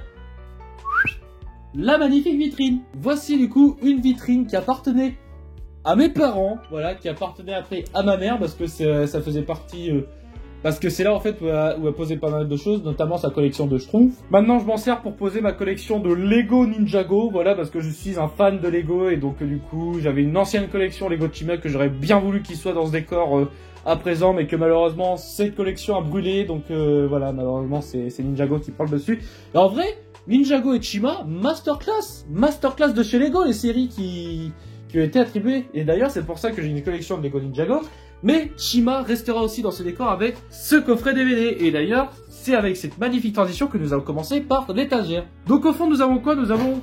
la magnifique vitrine. Voici du coup une vitrine qui appartenait à mes parents, voilà, qui appartenait après à ma mère, parce que ça faisait partie... parce que c'est là en fait où elle posait pas mal de choses, notamment sa collection de Schtroumpfs. Maintenant je m'en sers pour poser ma collection de Lego Ninjago, voilà, parce que je suis un fan de Lego, et donc du coup j'avais une ancienne collection Lego Chima que j'aurais bien voulu qu'il soit dans ce décor à présent, mais que malheureusement cette collection a brûlé, donc voilà, malheureusement c'est Ninjago qui parle dessus. Et en vrai, Ninjago et Chima, masterclass de chez Lego, les séries qui ont été attribuées, et d'ailleurs c'est pour ça que j'ai une collection de Lego Ninjago. Mais Chima restera aussi dans ce décor avec ce coffret DVD. Et d'ailleurs, c'est avec cette magnifique transition que nous allons commencer par l'étagère. Donc au fond, nous avons quoi? Nous avons,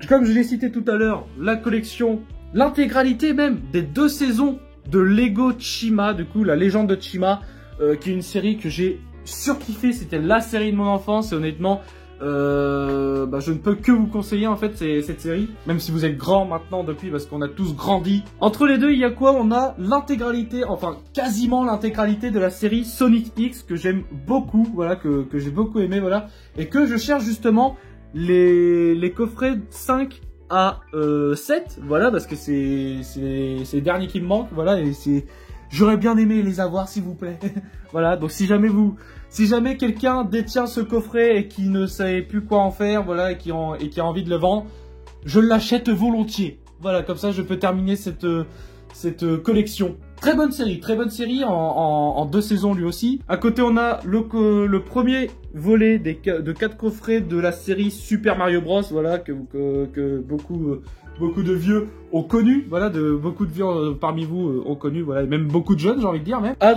comme je l'ai cité tout à l'heure, la collection, l'intégralité même des 2 saisons de Lego Chima, du coup, la légende de Chima, qui est une série que j'ai surkiffé. C'était la série de mon enfance, et honnêtement... je ne peux que vous conseiller en fait cette série, même si vous êtes grand maintenant depuis, parce qu'on a tous grandi. Entre les deux, il y a quoi? On a l'intégralité, enfin quasiment l'intégralité de la série Sonic X que j'aime beaucoup, voilà, que j'ai beaucoup aimé, voilà, et que je cherche justement les coffrets 5 à 7, voilà, parce que c'est les derniers qui me manquent, voilà, et j'aurais bien aimé les avoir, s'il vous plaît. Voilà, donc si jamais quelqu'un détient ce coffret et qui ne savait plus quoi en faire, voilà, et qui a envie de le vendre, je l'achète volontiers. Voilà, comme ça je peux terminer cette collection. Très bonne série en 2 saisons lui aussi. À côté on a le premier volet de 4 coffrets de la série Super Mario Bros, voilà, que beaucoup de vieux ont connu, voilà, beaucoup de vieux parmi vous ont connu, voilà, et même beaucoup de jeunes, j'ai envie de dire même. Tout à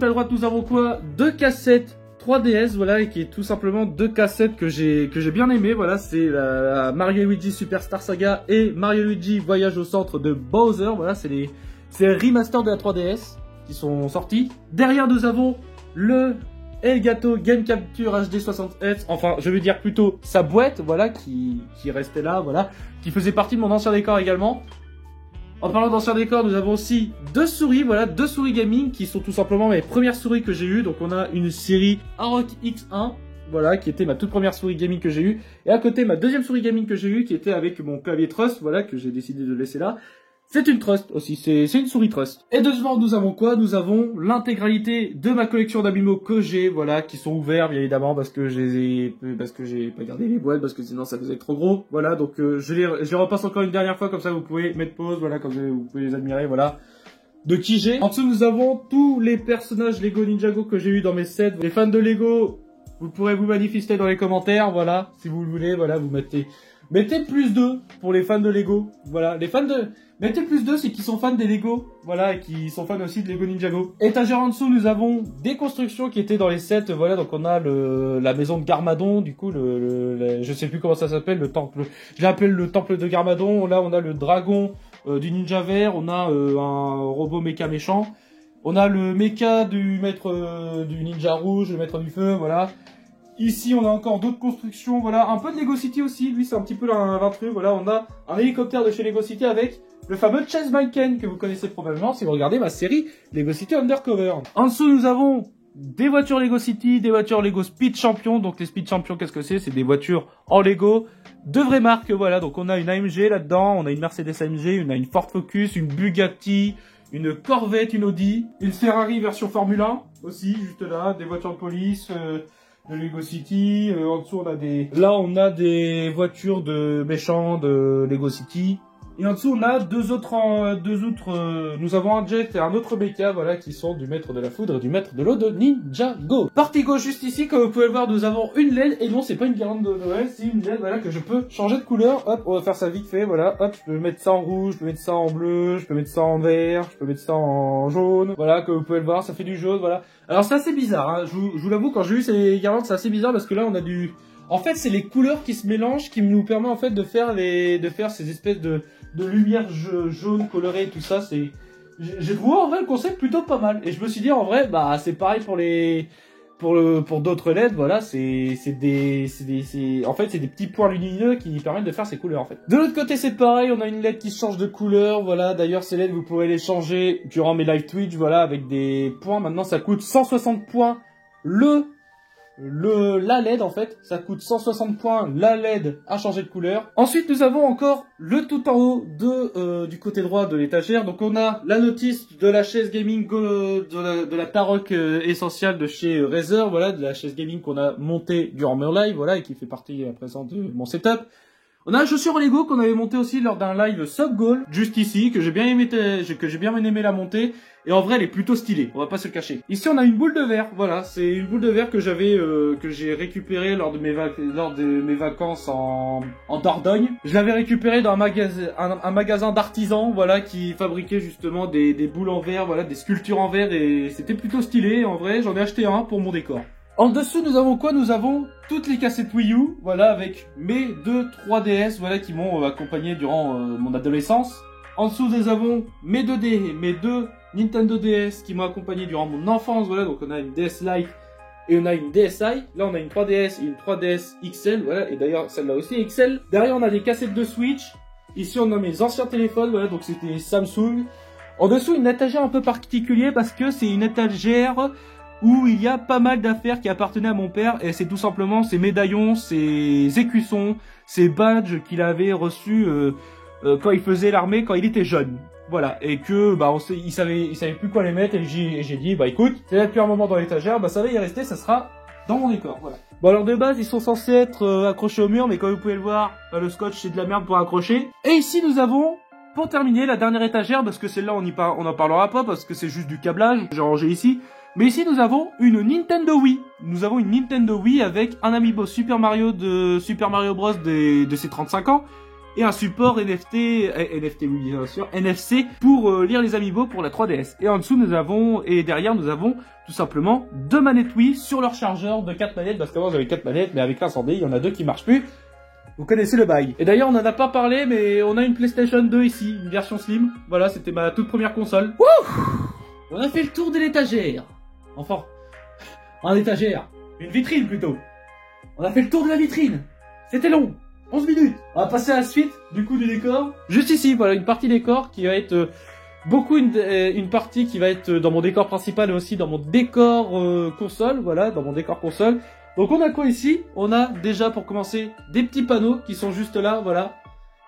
droite nous avons quoi? 2 cassettes 3DS, voilà, et qui est tout simplement 2 cassettes que j'ai bien aimé, voilà, c'est la Mario Luigi Superstar Saga et Mario Luigi Voyage au centre de Bowser, voilà, c'est les remasters de la 3DS qui sont sortis. Derrière nous avons le Elgato Game Capture HD 60 Hz, enfin je veux dire plutôt sa boîte, voilà, qui restait là, voilà, qui faisait partie de mon ancien décor également. En parlant d'ancien décor, nous avons aussi 2 souris, voilà, 2 souris gaming qui sont tout simplement mes premières souris que j'ai eues. Donc on a une série Aroc X1, voilà, qui était ma toute première souris gaming que j'ai eue, et à côté ma deuxième souris gaming que j'ai eue, qui était avec mon clavier Trust, voilà, que j'ai décidé de laisser là. C'est une Trust aussi, c'est une souris Trust. Et devant nous avons quoi? Nous avons l'intégralité de ma collection d'Abimo que j'ai, voilà, qui sont ouverts bien évidemment parce que j'ai pas gardé les boîtes, parce que sinon ça faisait trop gros, voilà, donc je les repasse encore une dernière fois, comme ça vous pouvez mettre pause, voilà, comme vous pouvez les admirer, voilà, de qui j'ai. En dessous nous avons tous les personnages Lego Ninjago que j'ai eu dans mes sets. Les fans de Lego, vous pourrez vous manifester dans les commentaires, voilà, si vous le voulez, voilà, vous Mettez +2 pour les fans de Lego. Voilà, les fans de... Mettez +2, c'est qui sont fans des Lego. Voilà, et qui sont fans aussi de Lego Ninjago. Étagère en dessous, nous avons des constructions qui étaient dans les sets. Voilà, donc on a la maison de Garmadon, du coup, je sais plus comment ça s'appelle, le temple. Je l'appelle le temple de Garmadon. Là, on a le dragon du ninja vert. On a un robot méca méchant. On a le méca du maître du ninja rouge, le maître du feu, voilà. Ici, on a encore d'autres constructions, voilà. Un peu de Lego City aussi, lui, c'est un petit peu l'intrus, voilà. On a un hélicoptère de chez Lego City avec le fameux Chase Manken, que vous connaissez probablement si vous regardez ma série Lego City Undercover. En dessous, nous avons des voitures Lego City, des voitures Lego Speed Champion. Donc, les Speed Champion, qu'est-ce que c'est? C'est des voitures en Lego, de vraies marques, voilà. Donc, on a une AMG là-dedans, on a une Mercedes AMG, on a une Ford Focus, une Bugatti, une Corvette, une Audi, une Ferrari version Formule 1 aussi, juste là, des voitures de police, de Lego City. En dessous, on a on a des voitures de méchants de Lego City. Et en dessous, on a deux autres, nous avons un jet et un autre mecha, voilà, qui sont du maître de la foudre et du maître de l'eau de Ninjago. Partie gauche, juste ici, comme vous pouvez le voir, nous avons une LED, et non, c'est pas une guirlande de Noël, c'est une LED, voilà, que je peux changer de couleur. Hop, on va faire ça vite fait, voilà, hop, je peux mettre ça en rouge, je peux mettre ça en bleu, je peux mettre ça en vert, je peux mettre ça en jaune, voilà, comme vous pouvez le voir, ça fait du jaune, voilà. Alors, c'est assez bizarre, hein, je vous l'avoue, quand j'ai eu ces guirlandes, c'est assez bizarre, parce que là, on a en fait, c'est les couleurs qui se mélangent, qui nous permet, en fait, de faire ces espèces de lumière jaune colorée, tout ça. J'ai trouvé en vrai le concept plutôt pas mal, et je me suis dit en vrai, bah c'est pareil pour d'autres LED, voilà, en fait c'est des petits points lumineux qui permettent de faire ces couleurs en fait. De l'autre côté c'est pareil, on a une LED qui change de couleur, voilà. D'ailleurs ces LED vous pourrez les changer durant mes live Twitch, voilà, avec des points. Maintenant ça coûte 160 points la LED en fait, ça coûte 160 points la LED à changer de couleur. Ensuite nous avons encore le tout en haut du côté droit de l'étagère. Donc on a la notice de la chaise gaming de la Tarok essentielle de chez Razer, voilà, de la chaise gaming qu'on a montée durant mon live, voilà, et qui fait partie à présent de mon setup. On a la chaussure Lego qu'on avait montée aussi lors d'un live Sub Goal, juste ici, que j'ai bien aimé la monter. Et en vrai, elle est plutôt stylée, on va pas se le cacher. Ici, on a une boule de verre, voilà, c'est une boule de verre que j'ai récupérée lors de mes vacances en Dordogne. Je l'avais récupérée dans un magasin d'artisans, voilà, qui fabriquait justement des boules en verre, voilà, des sculptures en verre, et c'était plutôt stylé. En vrai, j'en ai acheté un pour mon décor. En dessous, nous avons quoi? Nous avons toutes les cassettes Wii U, voilà, avec mes deux 3DS, voilà, qui m'ont accompagné durant mon adolescence. En dessous, nous avons mes deux Nintendo DS qui m'ont accompagné durant mon enfance, voilà, donc on a une DS Lite et on a une DSi. Là, on a une 3DS et une 3DS XL, voilà, et d'ailleurs, celle-là aussi est XL. Derrière, on a des cassettes de Switch. Ici, on a mes anciens téléphones, voilà, donc c'était Samsung. En dessous, une étagère un peu particulière parce que c'est une étagère où il y a pas mal d'affaires qui appartenaient à mon père, et c'est tout simplement ses médaillons, ses écussons, ses badges qu'il avait reçus quand il faisait l'armée, quand il était jeune. Voilà, et que bah il savait plus quoi les mettre, et j'ai dit bah écoute, c'est là depuis un moment dans l'étagère, bah ça va y rester, ça sera dans mon décor, voilà. Bon alors de base ils sont censés être accrochés au mur, mais comme vous pouvez le voir, le scotch c'est de la merde pour accrocher. Et ici nous avons, pour terminer, la dernière étagère, parce que celle-là on en parlera pas, parce que c'est juste du câblage, j'ai rangé ici. Mais ici nous avons une Nintendo Wii. Nous avons une Nintendo Wii avec un amiibo Super Mario Bros de ses 35 ans. Et un support NFC pour lire les amiibo pour la 3DS. Et en dessous derrière nous avons tout simplement deux manettes Wii sur leur chargeur de 4 manettes, parce qu'avant j'avais 4 manettes, mais avec l'incendie il y en a 2 qui marchent plus. Vous connaissez le bail. Et d'ailleurs on en a pas parlé, mais on a une PlayStation 2 ici, une version slim. Voilà, c'était ma toute première console. Wouh! On a fait le tour de l'étagère. Enfin, en étagère, une vitrine plutôt. On a fait le tour de la vitrine. C'était long. 11 minutes. On va passer à la suite du coup du décor. Juste ici, voilà, une partie décor qui va être une partie qui va être dans mon décor principal et aussi dans mon décor console, voilà, dans mon décor console. Donc on a quoi ici? On a déjà pour commencer des petits panneaux qui sont juste là, voilà,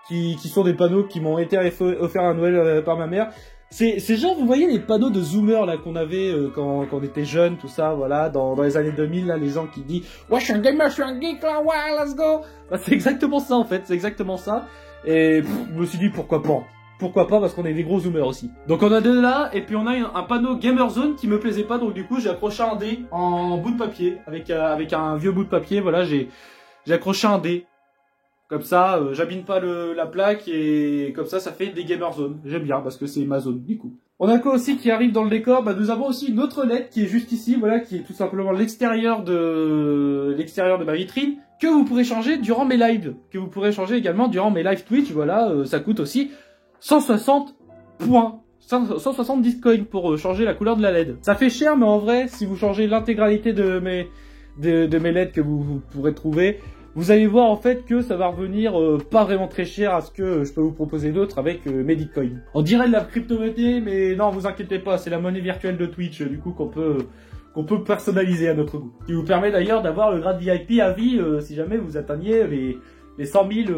qui sont des panneaux qui m'ont été offerts à Noël par ma mère. C'est genre, vous voyez les panneaux de zoomer là qu'on avait quand on était jeune, tout ça, voilà, dans les années 2000, là, les gens qui disent « Ouais, je suis un gamer, je suis un geek, là, ouais, let's go !» Bah, c'est exactement ça, en fait, c'est exactement ça. Et je me suis dit, pourquoi pas? Pourquoi pas, parce qu'on est des gros zoomers aussi. Donc on a deux là, et puis on a un panneau Gamer Zone qui me plaisait pas, donc du coup j'ai accroché un dé en bout de papier, avec un vieux bout de papier, voilà, j'ai accroché un dé. Comme ça, j'abîme pas la plaque et comme ça fait des gamer zones. J'aime bien parce que c'est ma zone du coup. On a quoi aussi qui arrive dans le décor? Bah, nous avons aussi une autre LED qui est juste ici, voilà, qui est tout simplement l'extérieur de ma vitrine, que vous pourrez changer durant mes lives, que vous pourrez changer également durant mes lives Twitch. Voilà, ça coûte aussi 160 points. 170 coins pour changer la couleur de la LED. Ça fait cher, mais en vrai, si vous changez l'intégralité de mes LED que vous pourrez trouver, vous allez voir en fait que ça va revenir pas vraiment très cher à ce que je peux vous proposer d'autres avec mes Bitcoin. On dirait de la crypto-monnaie, mais non, vous inquiétez pas, c'est la monnaie virtuelle de Twitch, du coup qu'on peut personnaliser à notre goût. Qui vous permet d'ailleurs d'avoir le grade VIP à vie si jamais vous atteignez les 100 000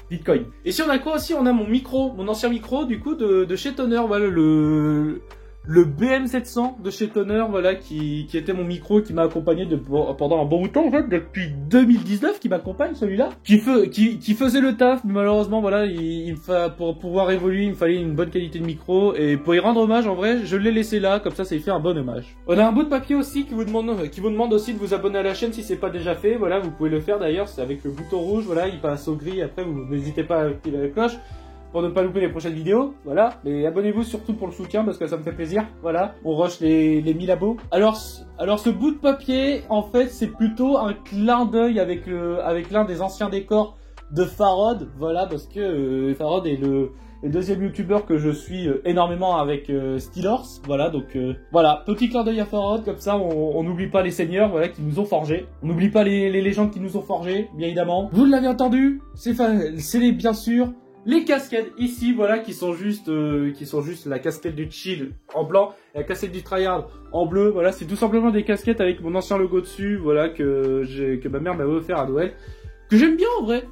Bitcoin. Et si on a quoi aussi? On a mon ancien micro du coup de chez Tonner, voilà le BM700 de chez Tonner, voilà, qui était mon micro, qui m'a accompagné pendant un bon bout de temps, en fait, depuis 2019, qui m'accompagne, celui-là, qui faisait le taf, mais malheureusement, voilà, pour pouvoir évoluer, il me fallait une bonne qualité de micro, et pour y rendre hommage, en vrai, je l'ai laissé là, comme ça il fait un bon hommage. On a un bout de papier aussi qui vous demande aussi de vous abonner à la chaîne si c'est pas déjà fait, voilà, vous pouvez le faire d'ailleurs, c'est avec le bouton rouge, voilà, il passe au gris, après, vous n'hésitez pas à activer la cloche, pour ne pas louper les prochaines vidéos, voilà. Mais abonnez-vous surtout pour le soutien parce que ça me fait plaisir, voilà. On rush les 1000 abos. Alors ce bout de papier, en fait, c'est plutôt un clin d'œil avec l'un des anciens décors de Farod, voilà, parce que Farod est le deuxième youtubeur que je suis énormément avec Steelhorse, voilà, donc voilà, petit clin d'œil à Farod, comme ça on n'oublie pas les seigneurs, voilà, qui nous ont forgés, on n'oublie pas les légendes qui nous ont forgés, bien évidemment. Vous l'avez entendu, c'est bien sûr les casquettes ici, voilà, qui sont juste la casquette du chill en blanc et la casquette du tryhard en bleu. Voilà, c'est tout simplement des casquettes avec mon ancien logo dessus, voilà, que ma mère m'avait offert à Noël, que j'aime bien en vrai,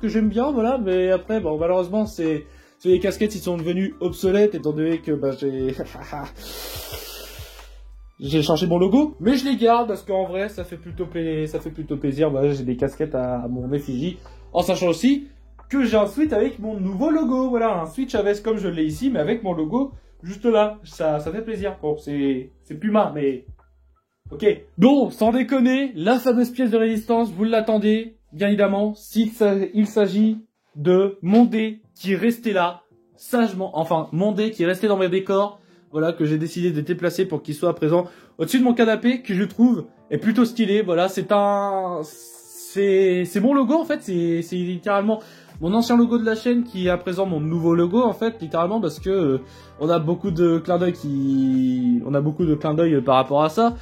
voilà. Mais après, bon, malheureusement, c'est les casquettes, ils sont devenus obsolètes étant donné que bah, j'ai changé mon logo, mais je les garde parce qu'en vrai, ça fait plutôt plaisir. Voilà, j'ai des casquettes à mon effigie, en sachant aussi que j'ai un switch avec mon nouveau logo, voilà, un switch à veste comme je l'ai ici, mais avec mon logo juste là, ça fait plaisir. Bon, c'est Puma, mais ok. Bon, sans déconner, la fameuse pièce de résistance, vous l'attendez, bien évidemment, il s'agit de mon dé qui est resté là, sagement, enfin, mon dé qui est resté dans mes décors, voilà, que j'ai décidé de déplacer pour qu'il soit présent au-dessus de mon canapé, que je trouve est plutôt stylé, voilà, c'est mon logo, en fait, c'est littéralement mon ancien logo de la chaîne qui est à présent mon nouveau logo, en fait, littéralement, parce que on a beaucoup de clins d'œil par rapport à ça,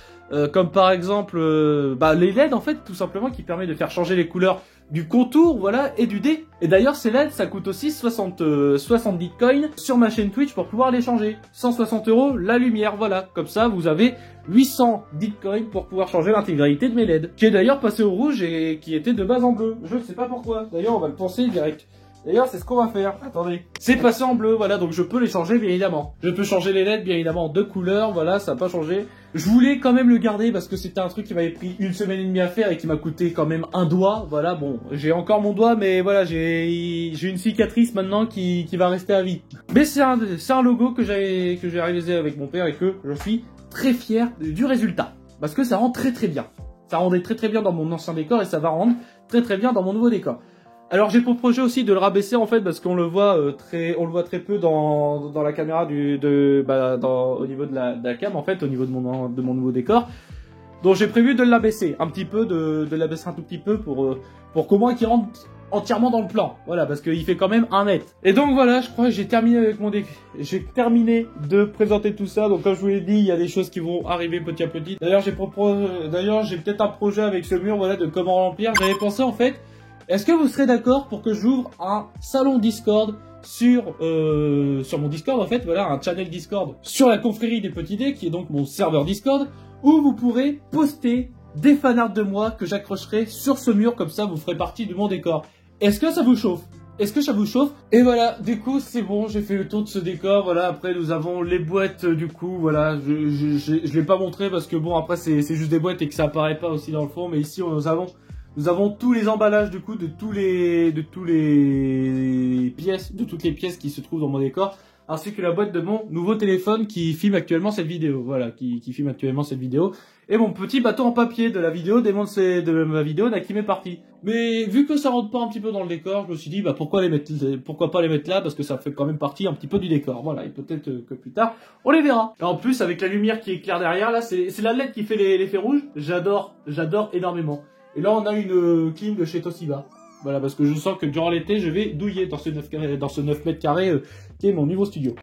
comme par exemple les LED, en fait, tout simplement, qui permet de faire changer les couleurs du contour, voilà, et du dé. Et d'ailleurs, ces LED, ça coûte aussi 70 coins sur ma chaîne Twitch pour pouvoir les changer. 160 € la lumière, voilà. Comme ça, vous avez 800 coins pour pouvoir changer l'intégralité de mes LED. Qui est d'ailleurs passé au rouge et qui était de base en bleu. Je ne sais pas pourquoi. D'ailleurs, on va le penser direct. D'ailleurs, c'est ce qu'on va faire. Attendez. C'est passé en bleu, voilà, donc je peux les changer, bien évidemment. Je peux changer les LED, bien évidemment, en 2 couleurs, voilà, ça n'a pas changé. Je voulais quand même le garder parce que c'était un truc qui m'avait pris 1 semaine et demie à faire et qui m'a coûté quand même un doigt, voilà, bon, j'ai encore mon doigt, mais voilà, j'ai une cicatrice maintenant qui va rester à vie. Mais c'est un logo que j'ai réalisé avec mon père et que je suis très fier du résultat. Parce que ça rend très très bien. Ça rendait très très bien dans mon ancien décor et ça va rendre très très bien dans mon nouveau décor. Alors j'ai pour projet aussi de le rabaisser en fait parce qu'on le voit très peu dans la caméra au niveau de la cam en fait, au niveau de mon nouveau décor. Donc j'ai prévu de l'abaisser un petit peu, de l'abaisser un tout petit peu pour qu'au moins qu'il rentre entièrement dans le plan. Voilà, parce qu'il fait quand même 1 mètre. Et donc voilà, je crois que j'ai terminé avec j'ai terminé de présenter tout ça. Donc comme je vous l'ai dit, il y a des choses qui vont arriver petit à petit. D'ailleurs j'ai peut-être un projet avec ce mur, voilà, de comment remplir. J'avais pensé en fait, est-ce que vous serez d'accord pour que j'ouvre un salon Discord sur mon Discord en fait, voilà, un channel Discord sur la confrérie des petits dés qui est donc mon serveur Discord où vous pourrez poster des fanarts de moi que j'accrocherai sur ce mur, comme ça vous ferez partie de mon décor. Est-ce que ça vous chauffe? Est-ce que ça vous chauffe? Et voilà, du coup c'est bon, j'ai fait le tour de ce décor, voilà, après nous avons les boîtes du coup, voilà, je l'ai pas montré parce que bon après c'est juste des boîtes et que ça apparaît pas aussi dans le fond, mais ici nous avons tous les emballages du coup de toutes les pièces qui se trouvent dans mon décor, ainsi que la boîte de mon nouveau téléphone qui filme actuellement cette vidéo. Voilà, qui filme actuellement cette vidéo. Et mon petit bateau en papier de la vidéo de ma vidéo d'Hakim est parti. Mais vu que ça rentre pas un petit peu dans le décor, je me suis dit bah pourquoi pas les mettre là, parce que ça fait quand même partie un petit peu du décor. Voilà, et peut-être que plus tard on les verra. Et en plus avec la lumière qui éclaire derrière là, c'est la LED qui fait l'effet rouge. J'adore énormément. Et là on a une clim de chez Toshiba. Voilà, parce que je sens que durant l'été je vais douiller dans ce 9 mètres carrés qui est mon nouveau studio.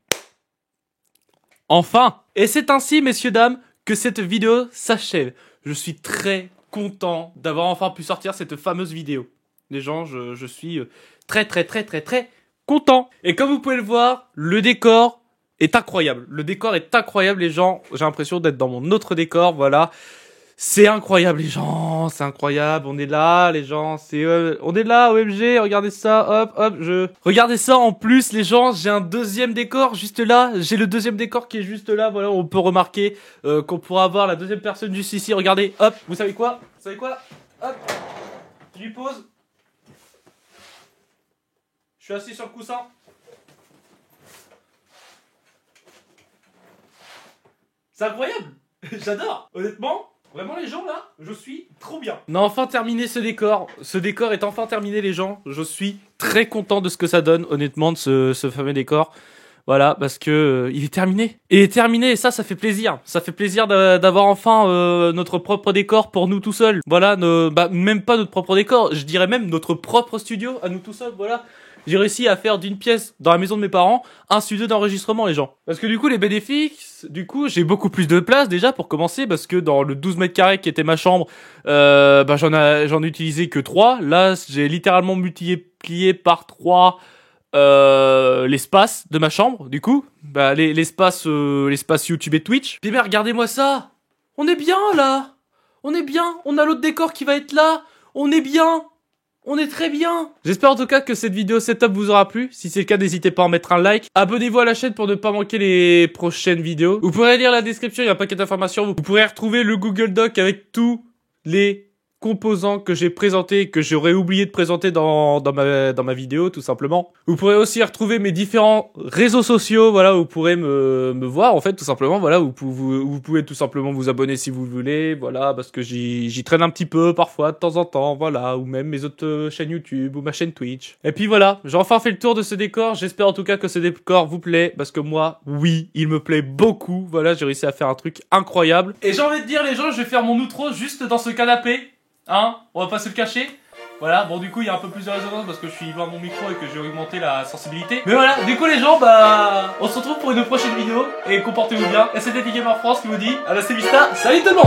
Enfin, et c'est ainsi messieurs dames que cette vidéo s'achève. Je suis très content d'avoir enfin pu sortir cette fameuse vidéo. Les gens, je suis très content. Et comme vous pouvez le voir, le décor est incroyable. Le décor est incroyable les gens. J'ai l'impression d'être dans mon autre décor, voilà. C'est incroyable les gens, c'est incroyable, on est là les gens, on est là OMG, regardez ça, hop, regardez ça en plus les gens, j'ai un deuxième décor juste là, j'ai le deuxième décor qui est juste là, voilà, on peut remarquer qu'on pourra avoir la deuxième personne juste ici, regardez, hop, vous savez quoi, hop, je lui pose, je suis assis sur le coussin, c'est incroyable, j'adore, honnêtement. Vraiment les gens là, je suis trop bien. On a enfin terminé ce décor. Ce décor est enfin terminé les gens. Je suis très content de ce que ça donne honnêtement de ce fameux décor. Voilà, parce que il est terminé. Il est terminé et ça fait plaisir. Ça fait plaisir d'avoir enfin notre propre décor pour nous tout seuls. Voilà, même pas notre propre décor, je dirais même notre propre studio à nous tout seuls, voilà. J'ai réussi à faire d'une pièce dans la maison de mes parents un studio d'enregistrement les gens. Parce que du coup les bénéfices, j'ai beaucoup plus de place déjà pour commencer parce que dans le 12 mètres carrés qui était ma chambre, j'en ai utilisé que 3. Là j'ai littéralement multiplié par 3 l'espace de ma chambre. Du coup, l'espace YouTube et Twitch. Puis regardez-moi ça. On est bien là. On est bien. On a l'autre décor qui va être là. On est bien. On est très bien. J'espère en tout cas que cette vidéo setup vous aura plu. Si c'est le cas, n'hésitez pas à en mettre un like. Abonnez-vous à la chaîne pour ne pas manquer les prochaines vidéos. Vous pourrez lire la description, il y a un paquet d'informations. Vous pourrez retrouver le Google Doc avec tous les composants que j'ai présentés et que j'aurais oublié de présenter dans ma vidéo, tout simplement. Vous pourrez aussi retrouver mes différents réseaux sociaux, voilà, où vous pourrez me voir, en fait, tout simplement, voilà, vous pouvez tout simplement vous abonner si vous le voulez, voilà, parce que j'y traîne un petit peu, parfois, de temps en temps, voilà, ou même mes autres chaînes YouTube, ou ma chaîne Twitch. Et puis voilà, j'ai enfin fait le tour de ce décor, j'espère en tout cas que ce décor vous plaît, parce que moi, oui, il me plaît beaucoup, voilà, j'ai réussi à faire un truc incroyable. Et j'ai envie de dire, les gens, je vais faire mon outro juste dans ce canapé. Hein, on va pas se le cacher. Voilà, bon du coup il y a un peu plus de résonance parce que je suis loin de mon micro et que j'ai augmenté la sensibilité. Mais voilà, du coup les gens, on se retrouve pour une prochaine vidéo. Et comportez-vous bien. Et c'était Gamer France qui vous dit à la vista. Salut tout le monde.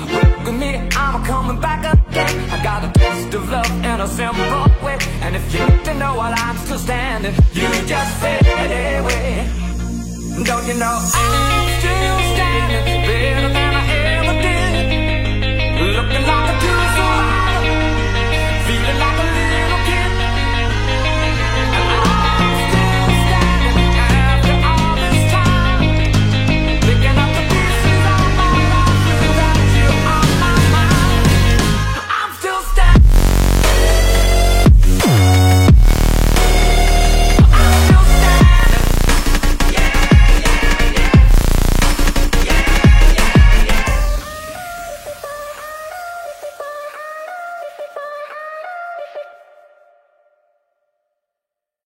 Look at me, I'm coming back again. I got a taste of love in a simple way. And if you need to know while I'm still standing, you just fade away. Don't you know I'm still